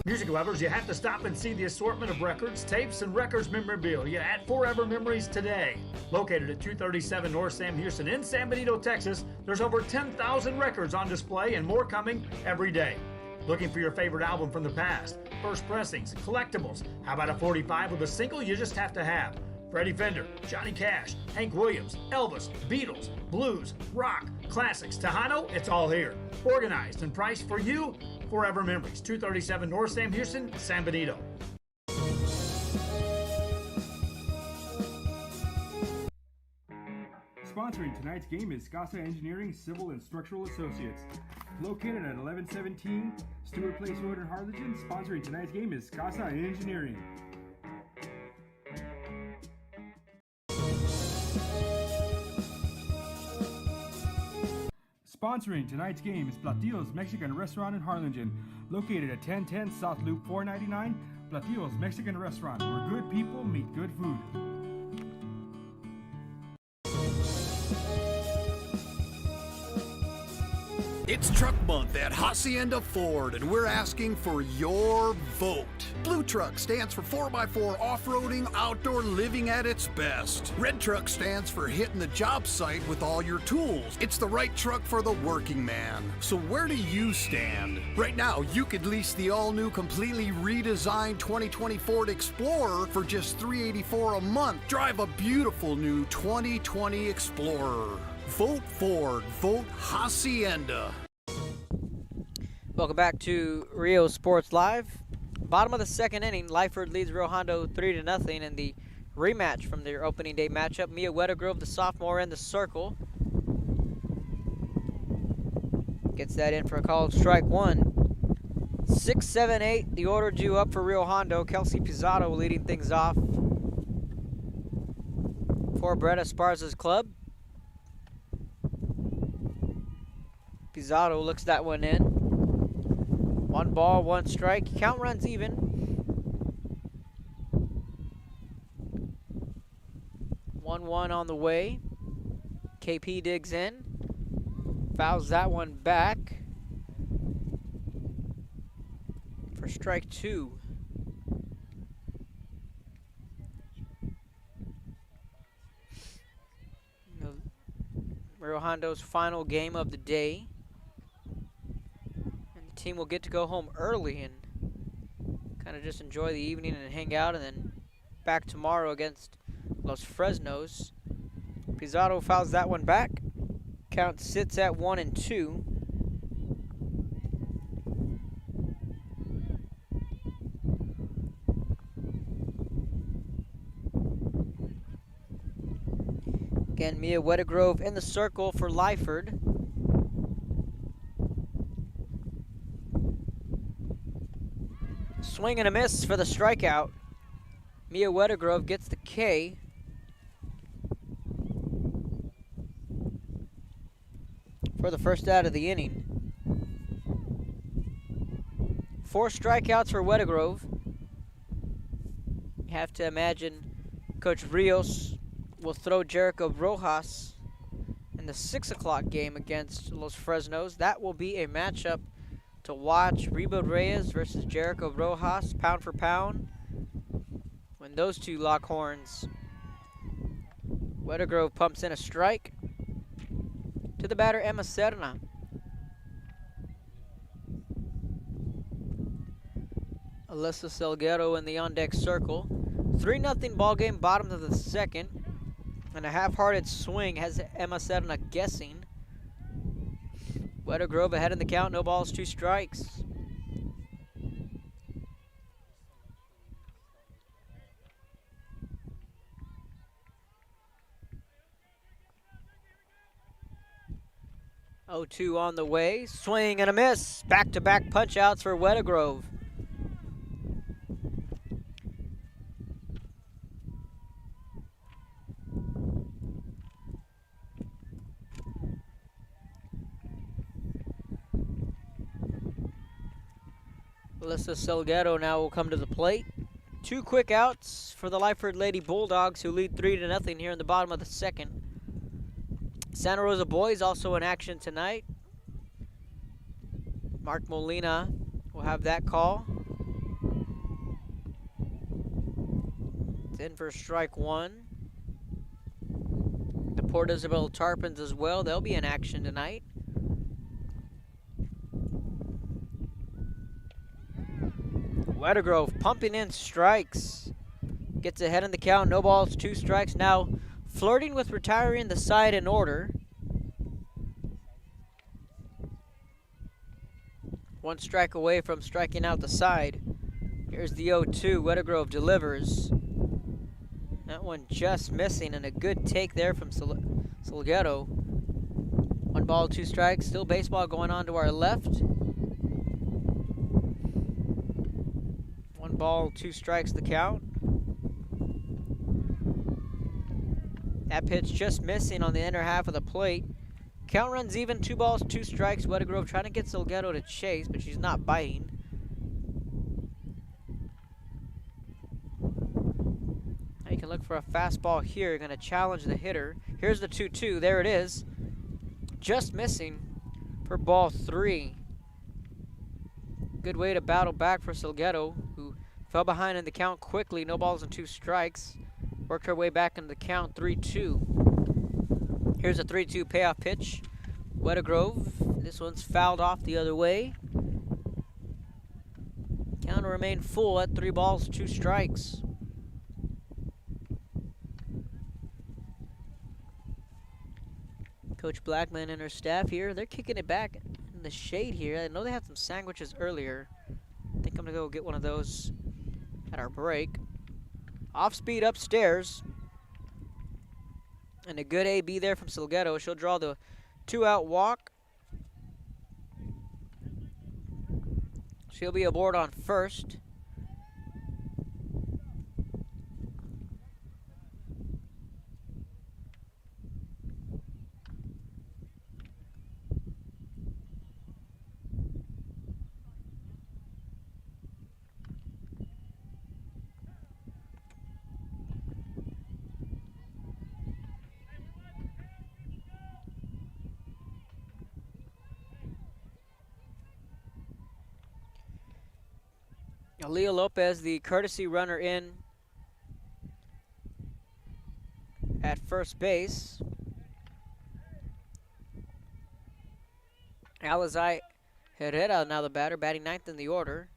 Music lovers, you have to stop and see the assortment of records, tapes, and records memorabilia at Forever Memories today. Located at 237 North Sam Houston in San Benito, Texas, there's over 10,000 records on display and more coming every day. Looking for your favorite album from the past, first pressings, collectibles? How about a 45 with a single you just have to have? Freddie Fender, Johnny Cash, Hank Williams, Elvis, Beatles, blues, rock, classics, Tejano, it's all here. Organized and priced for you. Forever Memories, 237 North Sam Houston, San Benito. Sponsoring tonight's game is Casa Engineering Civil and Structural Associates. Located at 1117 Stewart Place Road in Harlingen, sponsoring tonight's game is Casa Engineering. Sponsoring tonight's game is Platillos Mexican Restaurant in Harlingen, located at 1010 South Loop 499. Platillos Mexican Restaurant, where good people meet good food. It's Truck Month at Hacienda Ford, and we're asking for your vote. Blue Truck stands for 4x4 off-roading, outdoor living at its best. Red Truck stands for hitting the job site with all your tools. It's the right truck for the working man. So where do you stand? Right now, you could lease the all-new, completely redesigned 2020 Ford Explorer for just $384 a month. Drive a beautiful new 2020 Explorer. Vote Ford. Vote Hacienda. Welcome back to Rio Sports Live. Bottom of the second inning, Lyford leads Rio Hondo 3-0 in the rematch from their opening day matchup. Mia Wettergrove, the sophomore, in the circle. Gets that in for a called strike one. 6, 7, 8, the order due up for Rio Hondo. Kelsey Pizzato leading things off for Brett Esparza's club. Pizzato looks that one in. 1 ball, 1 strike. Count runs even. 1-1 on the way. KP digs in. Fouls that one back for strike 2. Rio Hondo's final game of the day. Team will get to go home early and kind of just enjoy the evening and hang out, and then back tomorrow against Los Fresnos. Pizzato fouls that one back. Count sits at 1-2. Again, Mia Wettergrove in the circle for Lyford. Swing and a miss for the strikeout. Mia Wettergrove gets the K. For the first out of the inning. 4 strikeouts for Wettergrove. You have to imagine Coach Rios will throw Jericho Rojas in the 6 o'clock game against Los Fresnos. That will be a matchup to watch. Rebo Reyes versus Jericho Rojas, pound for pound. When those two lock horns, Weathergrove pumps in a strike to the batter, Emma Serna. Alyssa Salguero in the on-deck circle. 3-0 ball game, bottom of the second. And a half-hearted swing has Emma Serna guessing. Weathergrove ahead in the count, no balls, 2 strikes. Oh, 2 on the way, swing and a miss. Back-to-back punch-outs for Weathergrove. Alyssa Salguero now will come to the plate. 2 quick outs for the Lyford Lady Bulldogs, who lead 3-0 here in the bottom of the second. Santa Rosa boys also in action tonight. Mark Molina will have that call. It's in for strike 1. The Port Isabel Tarpons as well, they'll be in action tonight. Weathergrove pumping in strikes. Gets ahead in the count, no balls, 2 strikes. Now flirting with retiring the side in order. 1 strike away from striking out the side. Here's the 0-2, Weathergrove delivers. That one just missing, and a good take there from Salguero. 1 ball, 2 strikes, still baseball going on to our left. 1 ball, 2 strikes the count. That pitch just missing on the inner half of the plate. Count runs even, 2 balls, 2 strikes. Weathergrove trying to get Salguero to chase, but she's not biting. Now you can look for a fastball here. You're going to challenge the hitter. Here's the 2-2. There it is. Just missing for ball 3. Good way to battle back for Salguero, who fell behind in the count quickly. No balls and 2 strikes. Worked her way back into the count, 3-2. Here's a 3-2 payoff pitch. Weathergrove, this one's fouled off the other way. Count will remain full at 3 balls, 2 strikes. Coach Blackman and her staff here, they're kicking it back in the shade here. I know they had some sandwiches earlier. I think I'm gonna go get one of those at our break. Off speed upstairs. And a good AB there from Salguero. She'll draw the 2-out walk. She'll be aboard on first. Aaliyah Lopez, the courtesy runner in at first base. Alizai Herrera now the batter, batting 9th in the order.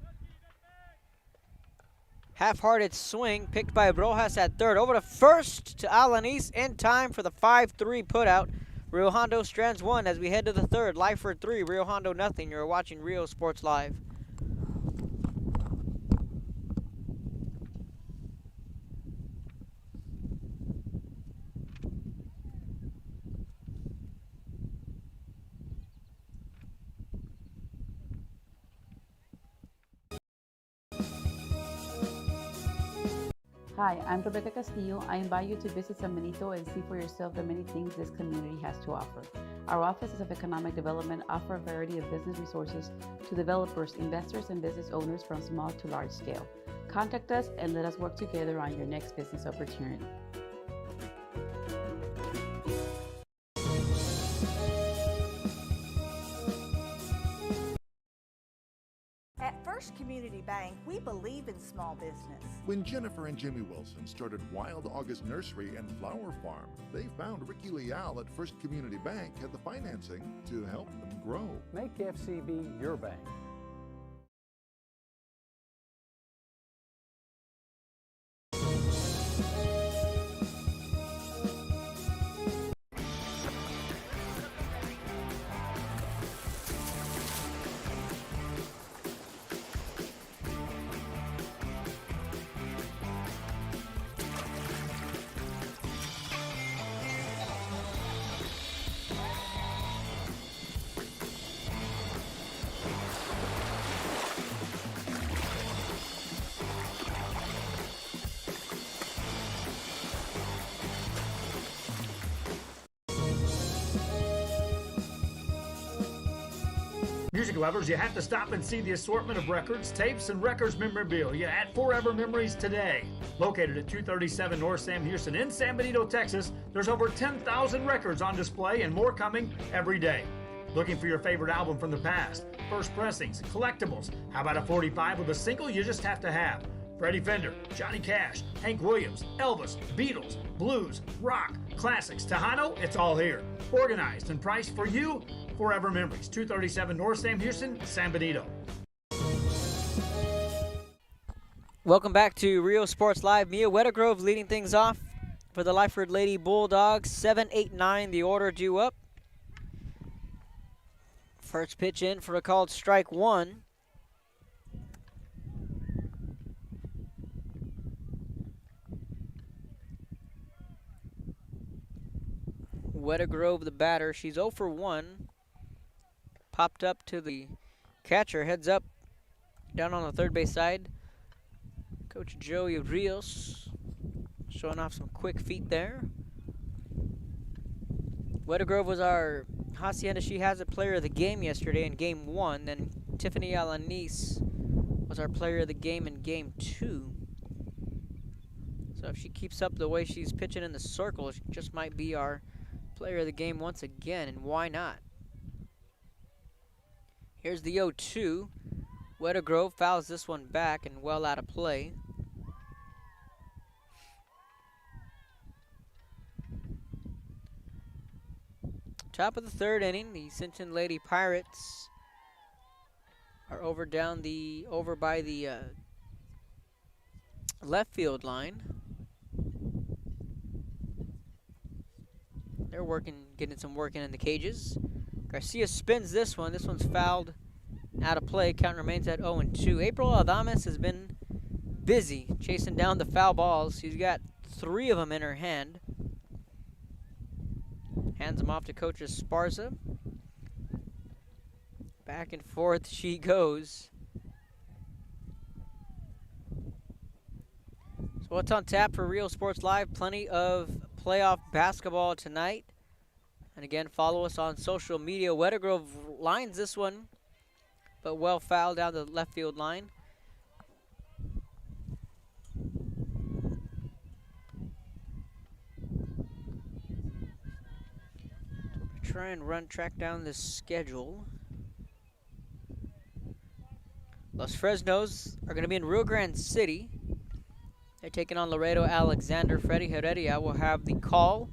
Half-hearted swing picked by Rojas at third. Over to first to Alanis in time for the 5-3 putout. Rio Hondo strands 1 as we head to the third. Lyford 3, Rio Hondo nothing. You're watching Rio Sports Live. Hi, I'm Rebecca Castillo. I invite you to visit San Benito and see for yourself the many things this community has to offer. Our offices of economic development offer a variety of business resources to developers, investors, and business owners from small to large scale. Contact us and let us work together on your next business opportunity. First Community Bank, we believe in small business. When Jennifer and Jimmy Wilson started Wild August Nursery and Flower Farm, they found Ricky Leal at First Community Bank had the financing to help them grow. Make FCB your bank. Music lovers, you have to stop and see the assortment of records, tapes, and records memorabilia at Forever Memories today. Located at 237 North Sam Houston in San Benito, Texas, there's over 10,000 records on display and more coming every day. Looking for your favorite album from the past, first pressings, collectibles? How about a 45 with a single you just have to have? Freddie Fender, Johnny Cash, Hank Williams, Elvis, Beatles, blues, rock, classics, Tejano, it's all here. Organized and priced for you. Forever Memories, 237 North Sam Houston, San Benito. Welcome back to Rio Sports Live. Mia Wettergrove leading things off for the Lyford Lady Bulldogs. 7-8-9, the order due up. First pitch in for a called strike one. Wettergrove, the batter, she's 0 for 1. Popped up to the catcher, heads up down on the third base side. Coach Joey Rios showing off some quick feet there. Wettergrove was our Hacienda She Has It player of the game yesterday in game 1. Then Tiffany Alanis was our player of the game in game 2. So if she keeps up the way she's pitching in the circle, she just might be our player of the game once again, and why not? Here's the 0-2. Wettergrove fouls this one back and well out of play. Top of the third inning, the Sinton Lady Pirates are over by the left field line. They're getting some work in the cages. Garcia spins this one. This one's fouled out of play. Count remains at 0-2. April Adames has been busy chasing down the foul balls. She's got 3 of them in her hand. Hands them off to Coach Esparza. Back and forth she goes. So what's on tap for Real Sports Live? Plenty of playoff basketball tonight. And again, follow us on social media. Wettergrove lines this one, but well fouled down the left field line. Try and track down this schedule. Los Fresnos are going to be in Rio Grande City. They're taking on Laredo Alexander. Freddie Heredia will have the call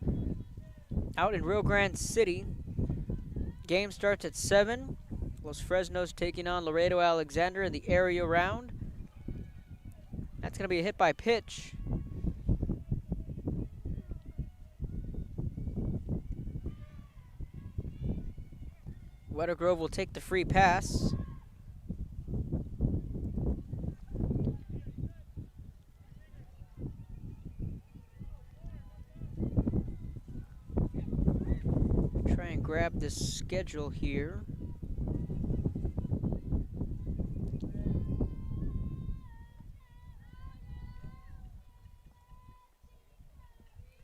out in Rio Grande City. Game starts at 7. Los Fresnos taking on Laredo Alexander in the area round. That's going to be a hit by pitch. Wettergrove will take the free pass. Try and grab the schedule here.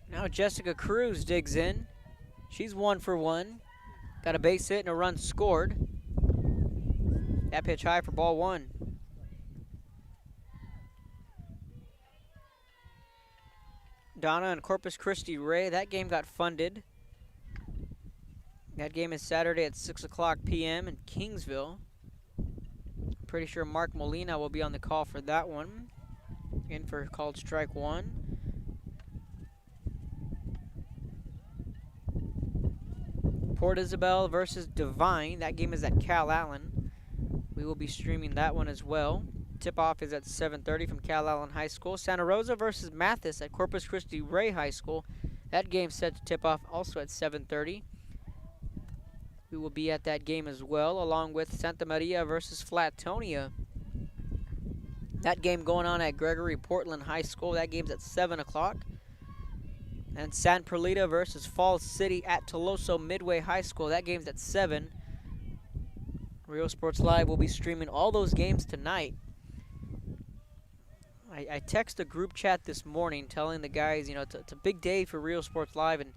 Now Jessica Cruz digs in. She's 1 for 1. Got a base hit and a run scored. That pitch high for ball 1. Donna and Corpus Christi Ray, that game got funded. That game is Saturday at 6 o'clock p.m. in Kingsville. pretty sure Mark Molina will be on the call for that one. In for called strike one. Port Isabel versus Divine. That game is at Cal Allen. We will be streaming that one as well. Tip-off is at 7:30 from Cal Allen High School. Santa Rosa versus Mathis at Corpus Christi Ray High School. That game set to tip off also at 7:30. We will be at that game as well, along with Santa Maria versus Flatonia. That game going on at Gregory Portland High School. That game's at 7 o'clock. And San Perlita versus Falls City at Toloso Midway High School. That game's at 7. Rio Sports Live will be streaming all those games tonight. I text a group chat this morning telling the guys, you know, it's a big day for Rio Sports Live, and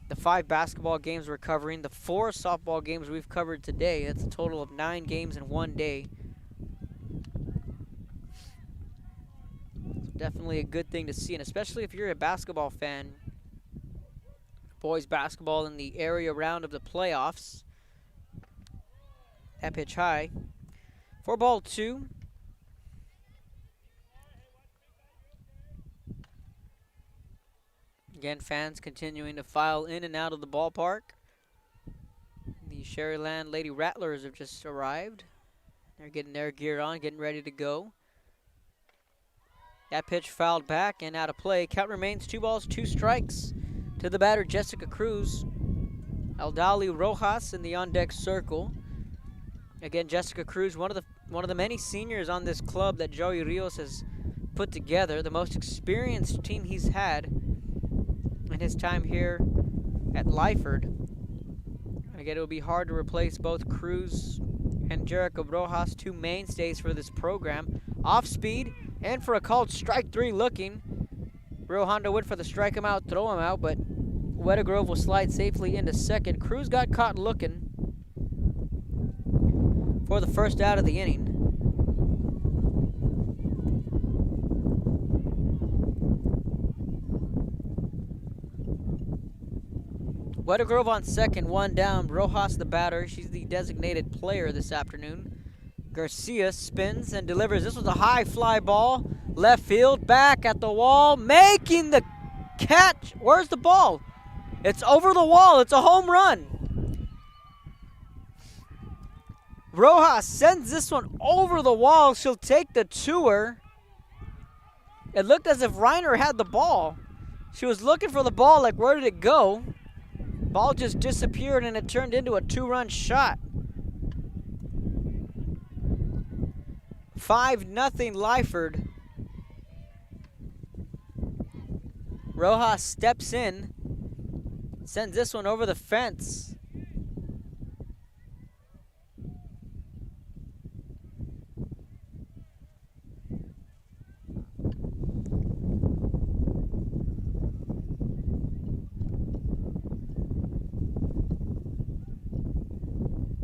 the 5 basketball games we're covering, the 4 softball games we've covered today. That's a total of 9 games in one day. So definitely a good thing to see, and especially if you're a basketball fan. Boys basketball in the area round of the playoffs. That pitch high. 4-2. Again, fans continuing to file in and out of the ballpark. The Sherryland Lady Rattlers have just arrived. They're getting their gear on, getting ready to go. That pitch fouled back and out of play. Count remains 2-2 to the batter, Jessica Cruz. Aldali Rojas in the on-deck circle. Again, Jessica Cruz, one of the many seniors on this club that Joey Rios has put together, the most experienced team he's had in his time here at Lyford. Again, it will be hard to replace both Cruz and Jerica Rojas, 2 mainstays for this program. Off speed and for a called strike 3 looking. Rio Hondo went for the strike him out, throw him out, but Wedegrove will slide safely into second. Cruz got caught looking for the first out of the inning. Wedegrove on second, 1 down. Rojas the batter. She's the designated player this afternoon. Garcia spins and delivers. This was a high fly ball. Left field, back at the wall, making the catch. Where's the ball? It's over the wall. It's a home run. Rojas sends this one over the wall. She'll take the tour. It looked as if Reiner had the ball. She was looking for the ball, like, where did it go? Ball just disappeared and it turned into a 2-run shot. 5-0 Lyford. Rojas steps in, sends this one over the fence.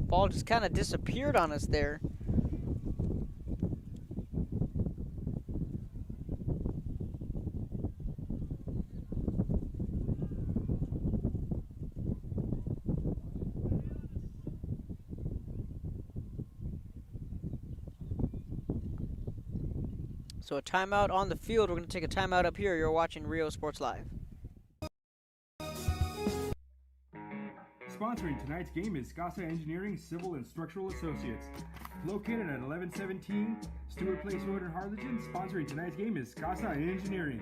Ball just kind of disappeared on us there. So a timeout on the field. We're going to take a timeout up here. You're watching Rio Sports Live. Sponsoring tonight's game is Scassa Engineering Civil and Structural Associates. Located at 1117 Stewart Place Road in Harlingen, sponsoring tonight's game is Scassa Engineering.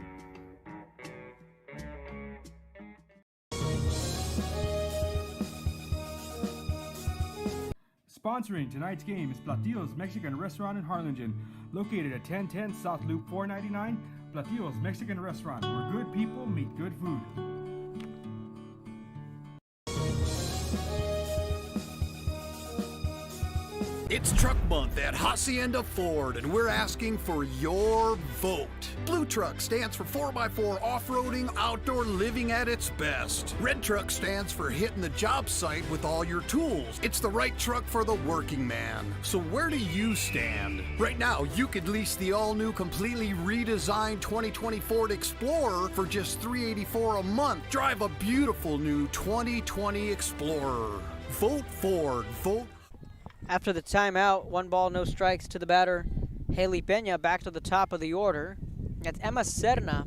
Sponsoring tonight's game is Platillos Mexican Restaurant in Harlingen, located at 1010 South Loop 499. Platillos Mexican Restaurant, where good people meet good food. It's Truck Month at Hacienda Ford, and we're asking for your vote. Blue Truck stands for 4x4 off-roading, outdoor living at its best. Red Truck stands for hitting the job site with all your tools. It's the right truck for the working man. So where do you stand? Right now, you could lease the all-new, completely redesigned 2020 Ford Explorer for just $384 a month. Drive a beautiful new 2020 Explorer. Vote Ford. Vote After the timeout, 1 ball, no strikes to the batter, Haley Pena, back to the top of the order. That's Emma Serna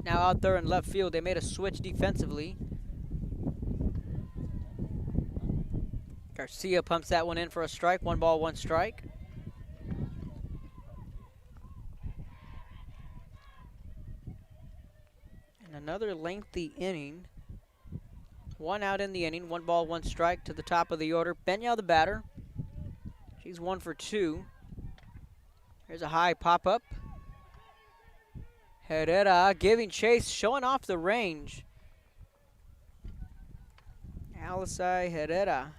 now out there in left field. They made a switch defensively. Garcia pumps that one in for a strike. 1 ball, 1 strike. And another lengthy inning. 1 out in the inning. 1 ball, 1 strike to the top of the order. Pena, the batter. She's 1 for 2. Here's a high pop-up. Herrera giving chase, showing off the range. Alisai Herrera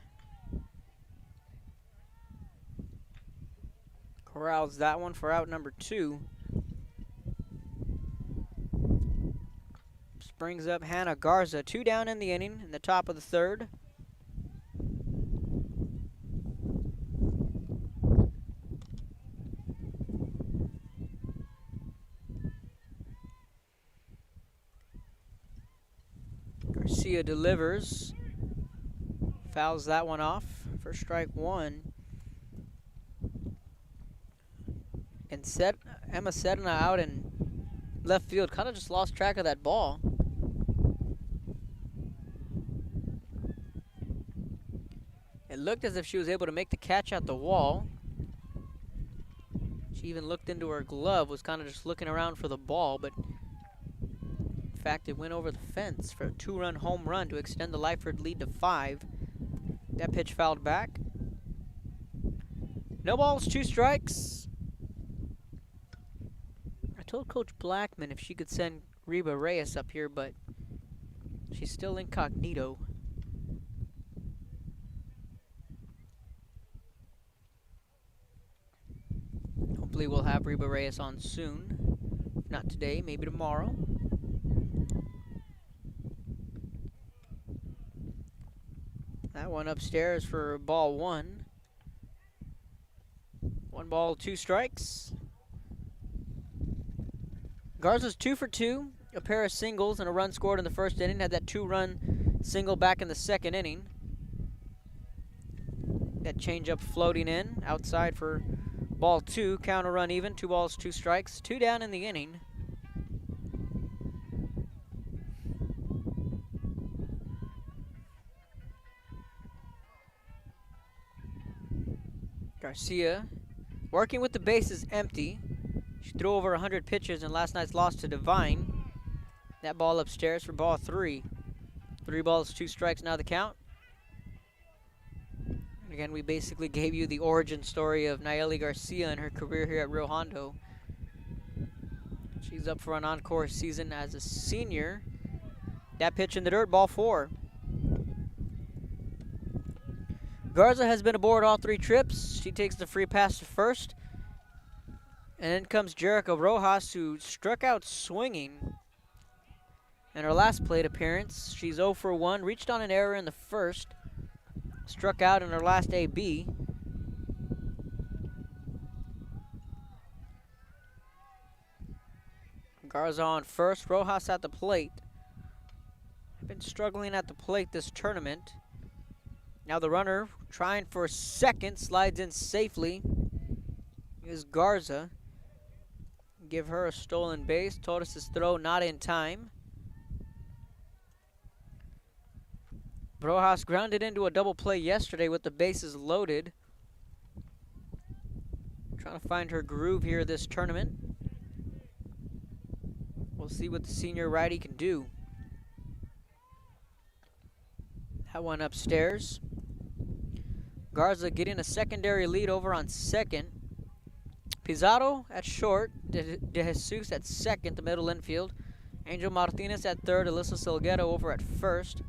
corrals that one for out number 2. Brings up Hannah Garza. 2 down in the inning in the top of the 3rd. Garcia delivers. Fouls that one off for strike 1. And Emma Sedna out in left field. Kind of just lost track of that ball. It looked as if she was able to make the catch at the wall. She even looked into her glove, was kind of just looking around for the ball, but in fact it went over the fence for a 2-run home run to extend the Lyford lead to 5. That pitch fouled back. No balls, 2 strikes. I told Coach Blackman if she could send Reba Reyes up here, but she's still incognito. Hopefully we'll have Reba Reyes on soon. If not today, maybe tomorrow. That one upstairs for ball 1. 1 ball, 2 strikes. Garza's 2 for 2. A pair of singles and a run scored in the 1st inning. Had that 2-run single back in the 2nd inning. That changeup floating in outside for ball 2. Counter run even. 2 balls, 2 strikes. 2 down in the inning. Garcia working with the bases empty. She threw over 100 pitches in last night's loss to Divine. That ball upstairs for ball 3. 3 balls, 2 strikes now the count. And again, we basically gave you the origin story of Nayeli Garcia and her career here at Rio Hondo. She's up for an encore season as a senior. That pitch in the dirt, ball 4. Garza has been aboard all 3 trips. She takes the free pass to first. And then comes Jerica Rojas, who struck out swinging in her last plate appearance. She's 0 for 1, reached on an error in the 1st. Struck out in her last AB. Garza on first, Rojas at the plate. Been struggling at the plate this tournament. Now the runner trying for second, slides in safely. Is Garza. Give her a stolen base. Torres' throw not in time. Rojas grounded into a double play yesterday with the bases loaded. Trying to find her groove here this tournament. We'll see what the senior righty can do. That one upstairs. Garza getting a secondary lead over on second. Pizarro at short. De Jesus at second, the middle infield. Angel Martinez at third. Alyssa Salguero over at first.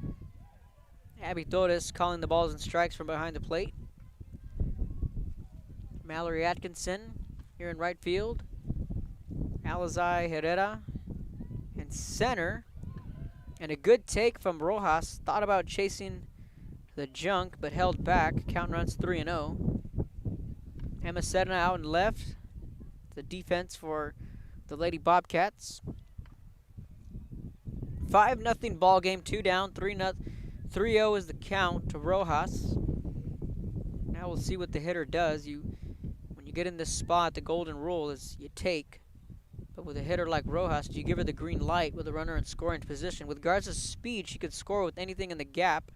Abby Torres calling the balls and strikes from behind the plate. Mallory Atkinson here in right field. Alizai Herrera in center. And a good take from Rojas. Thought about chasing the junk, but held back. Count runs 3-0. Emma Sedna out and left. The defense for the Lady Bobcats. 5-0 ball game. 2 down. 3-0 is the count to Rojas. Now we'll see what the hitter does. When you get in this spot, the golden rule is you take. But with a hitter like Rojas, do you give her the green light with a runner in scoring position? With Garza's speed, she could score with anything in the gap.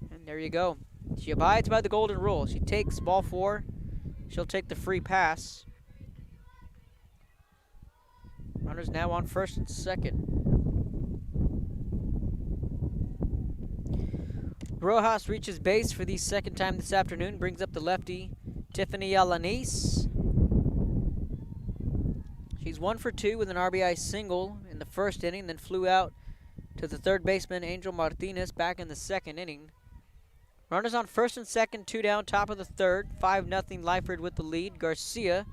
And there you go. She abides by the golden rule. She takes ball 4. She'll take the free pass. Runners now on first and second. Rojas reaches base for the second time this afternoon. Brings up the lefty, Tiffany Alanis. She's 1 for 2 with an RBI single in the first inning, then flew out to the third baseman, Angel Martinez, back in the second inning. Runners on first and second, 2 down, top of the third. 5-0 Lyford with the lead. Garcia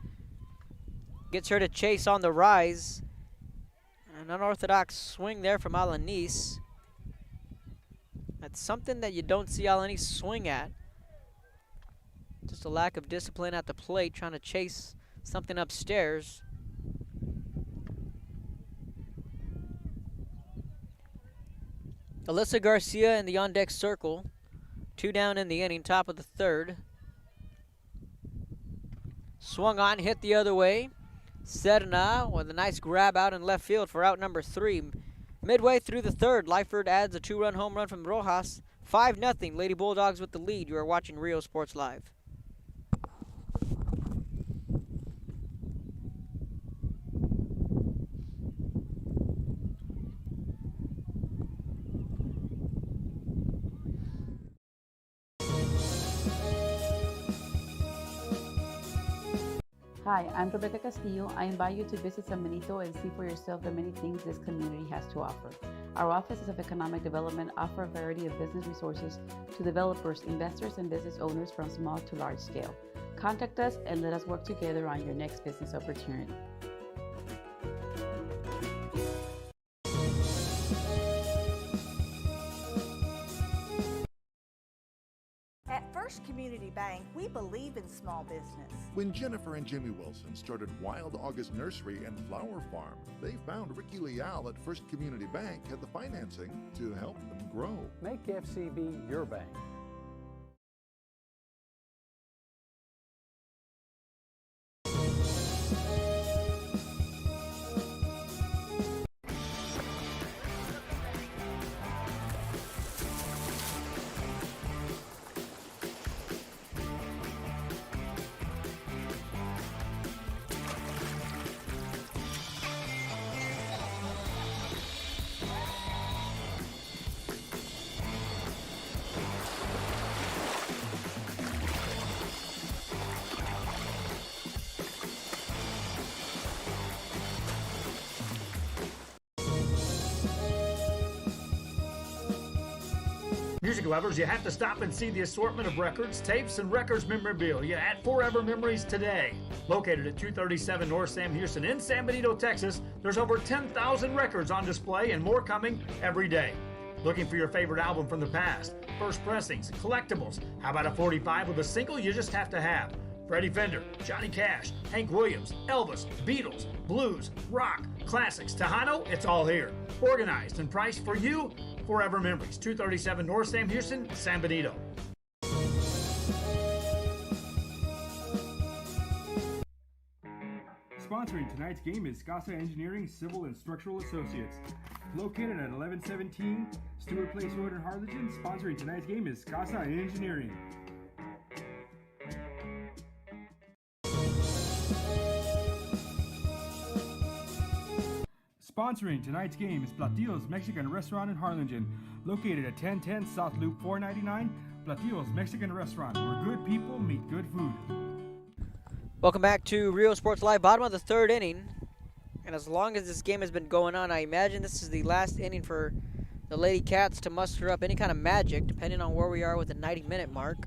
gets her to chase on the rise. An unorthodox swing there from Alanis. That's something that you don't see Alanis swing at. Just a lack of discipline at the plate, trying to chase something upstairs. Alyssa Garcia in the on-deck circle. 2 down in the inning, top of the third. Swung on, hit the other way. Serna with a nice grab out in left field for out number 3. Midway through the third, Lyford adds a 2-run home run from Rojas. 5-0, Lady Bulldogs with the lead. You are watching Rio Sports Live. Hi, I'm Rebecca Castillo. I invite you to visit San Benito and see for yourself the many things this community has to offer. Our offices of economic development offer a variety of business resources to developers, investors, and business owners from small to large scale. Contact us and let us work together on your next business opportunity. At First Community Bank, we believe in small business. When Jennifer and Jimmy Wilson started Wild August Nursery and Flower Farm, they found Ricky Leal at First Community Bank had the financing to help them grow. Make FCB your bank. Music lovers, you have to stop and see the assortment of records, tapes, and records memorabilia at Forever Memories today. Located at 237 North Sam Houston in San Benito, Texas, there's over 10,000 records on display and more coming every day. Looking for your favorite album from the past, first pressings, collectibles. How about a 45 with a single you just have to have? Freddie Fender, Johnny Cash, Hank Williams, Elvis, Beatles, blues, rock, classics, Tejano, it's all here. Organized and priced for you. Forever Memories, 237 North Sam Houston, San Benito. Sponsoring tonight's game is Casa Engineering Civil and Structural Associates. Located at 1117 Stewart Place Road in Harlingen, sponsoring tonight's game is Casa Engineering. Sponsoring tonight's game is Platillos Mexican Restaurant in Harlingen, located at 1010 South Loop 499. Platillos Mexican Restaurant, where good people meet good food. Welcome back to Rio Sports Live, bottom of the third inning. And as long as this game has been going on, I imagine this is the last inning for the Lady Cats to muster up any kind of magic, depending on where we are with the 90-minute mark.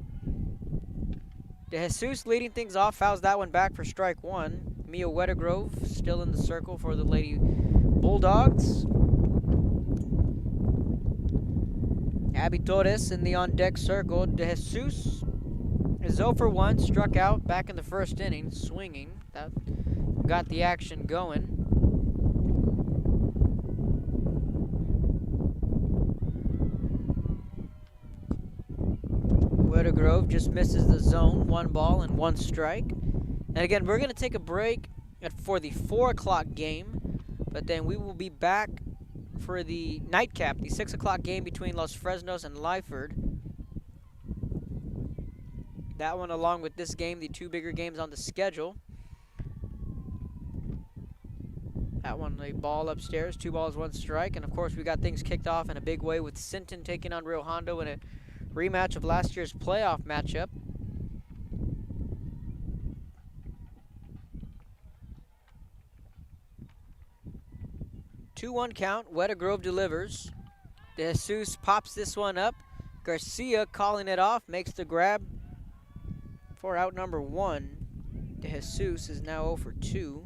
De Jesus leading things off, fouls that one back for strike 1. Mia Wettergrove still in the circle for the Lady Bulldogs. Abby Torres in the on-deck circle. De Jesus is 0 for 1, struck out back in the first inning, swinging. That got the action going. Grove just misses the zone. 1 ball and 1 strike. And again, we're going to take a break for the 4 o'clock game. But then we will be back for the nightcap, the 6 o'clock game between Los Fresnos and Lyford. That one, along with this game, the 2 bigger games on the schedule. That one, a ball upstairs, 2 balls, 1 strike. And of course, we got things kicked off in a big way with Sinton taking on Rio Hondo in a rematch of last year's playoff matchup. Two-one count. Weta Grove delivers. De Jesus pops this one up. Garcia calling it off, makes the grab for out number 1. De Jesus is now 0 for 2.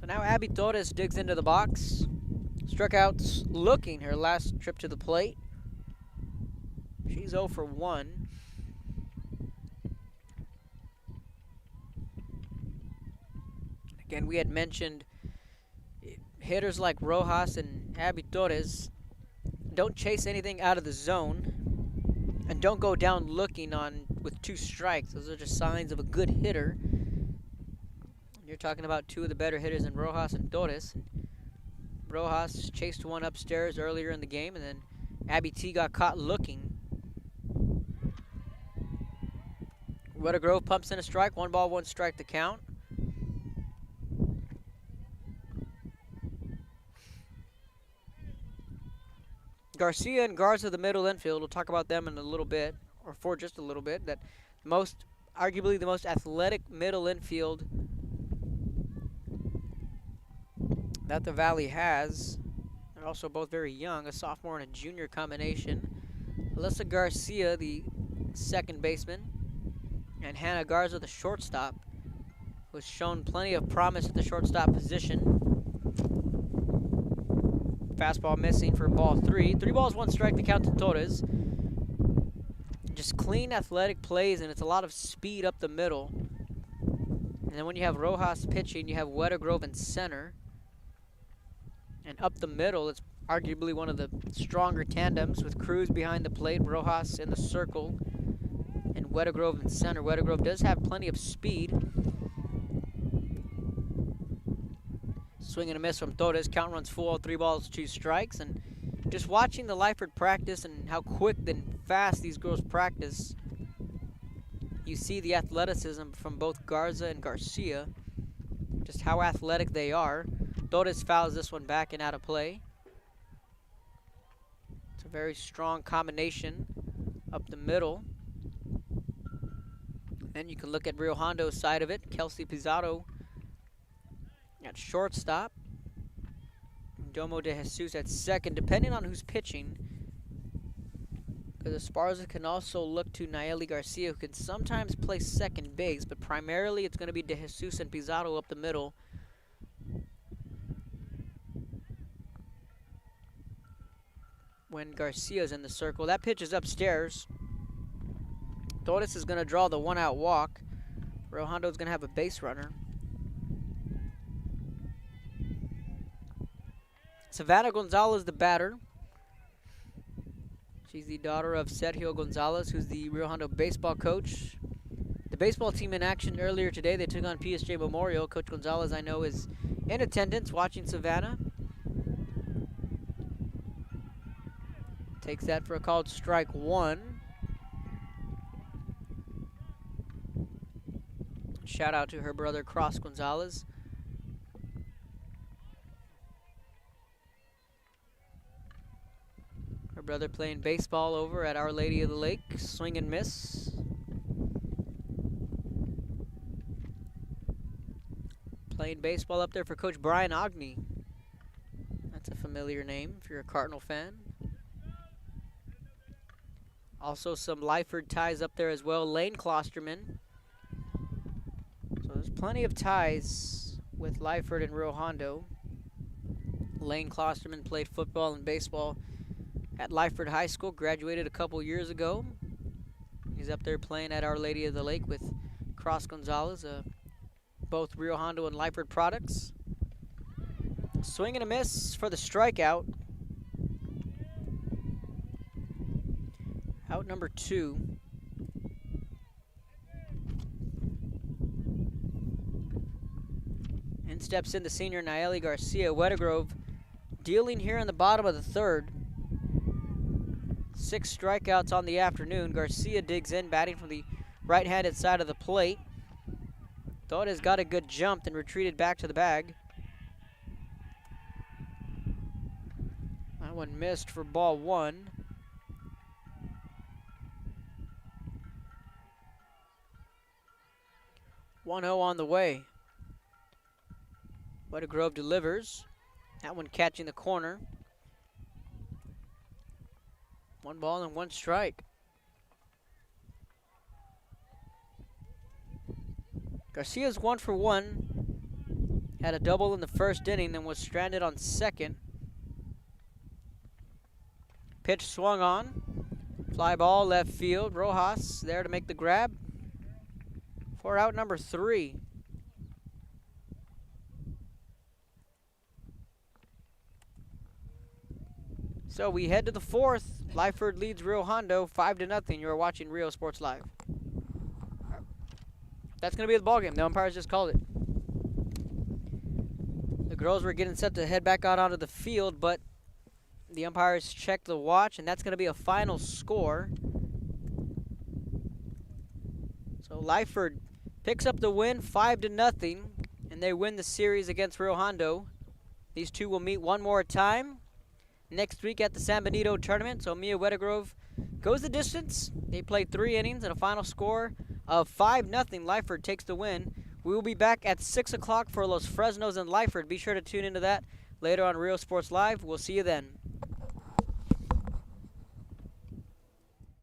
So now Abby Torres digs into the box. Struck out looking her last trip to the plate. She's 0 for 1. Again, we had mentioned hitters like Rojas and Abby Torres don't chase anything out of the zone and don't go down looking on with 2 strikes. Those are just signs of a good hitter. You're talking about 2 of the better hitters in Rojas and Torres. Rojas chased one upstairs earlier in the game, and then Abby T got caught looking. Weta Grove pumps in a strike. 1 ball, 1 strike to count. Garcia and Garza, the middle infield. We'll talk about them in a little bit, or for just a little bit. That arguably the most athletic middle infield that the Valley has. They're also both very young, a sophomore and a junior combination. Alyssa Garcia, the second baseman, and Hannah Garza, the shortstop, who's shown plenty of promise at the shortstop position. Fastball missing for ball 3. 3 balls, 1 strike to count to Torres. Just clean athletic plays, and it's a lot of speed up the middle. And then when you have Rojas pitching, you have Weta Grove in center. And up the middle, it's arguably one of the stronger tandems with Cruz behind the plate, Rojas in the circle, and Weta Grove in center. Weta Grove does have plenty of speed. Swing and a miss from Torres. Count runs full, 3 balls, 2 strikes. And just watching the Lyford practice and how quick and fast these girls practice, you see the athleticism from both Garza and Garcia, just how athletic they are. Torres fouls this one back and out of play. It's a very strong combination up the middle. Then you can look at Rio Hondo's side of it. Kelsey Pizarro at shortstop. Domo de Jesus at second, depending on who's pitching. Because Esparza can also look to Nayeli Garcia, who can sometimes play second base, but primarily it's going to be de Jesus and Pizarro up the middle. When Garcia's in the circle. That pitch is upstairs. Torres is going to draw the 1-out walk. Rio Hondo's going to have a base runner. Savannah Gonzalez, the batter. She's the daughter of Sergio Gonzalez, who's the Rio Hondo baseball coach. The baseball team in action earlier today. They took on PSJ Memorial. Coach Gonzalez, I know, is in attendance watching Savannah. Takes that for a called strike 1. Shout out to her brother, Cross Gonzalez. Her brother playing baseball over at Our Lady of the Lake. Swing and miss. Playing baseball up there for Coach Brian Ogney. That's a familiar name if you're a Cardinal fan. Also some Lyford ties up there as well. Lane Klosterman. So there's plenty of ties with Lyford and Rio Hondo. Lane Klosterman played football and baseball at Lyford High School. Graduated a couple years ago. He's up there playing at Our Lady of the Lake with Cross Gonzalez, both Rio Hondo and Lyford products. Swing and a miss for the strikeout. Out number 2. In steps in the senior Naeli Garcia. Weddegrove dealing here in the bottom of the 3rd. 6 strikeouts on the afternoon. Garcia digs in, batting from the right-handed side of the plate. Thought has got a good jump and retreated back to the bag. That one missed for ball 1. One 0 on the way. Weddegrove delivers. That one catching the corner. 1 ball and 1 strike. Garcia's 1 for 1. Had a double in the 1st inning and was stranded on 2nd. Pitch swung on. Fly ball left field. Rojas there to make the grab for out number 3. So we head to the 4th. Lyford leads Rio Hondo 5-0. You are watching Rio Sports Live. That's going to be the ballgame. The umpires just called it. The girls were getting set to head back out onto the field, but the umpires checked the watch, and that's going to be a final score. So Lyford picks up the win 5-0, and they win the series against Rio Hondo. These two will meet one more time next week at the San Benito tournament. So Mia Weddegrove goes the distance. They played 3 innings and a final score of 5-0. Lyford takes the win. We will be back at 6 o'clock for Los Fresnos and Lyford. Be sure to tune into that later on Rio Sports Live. We'll see you then.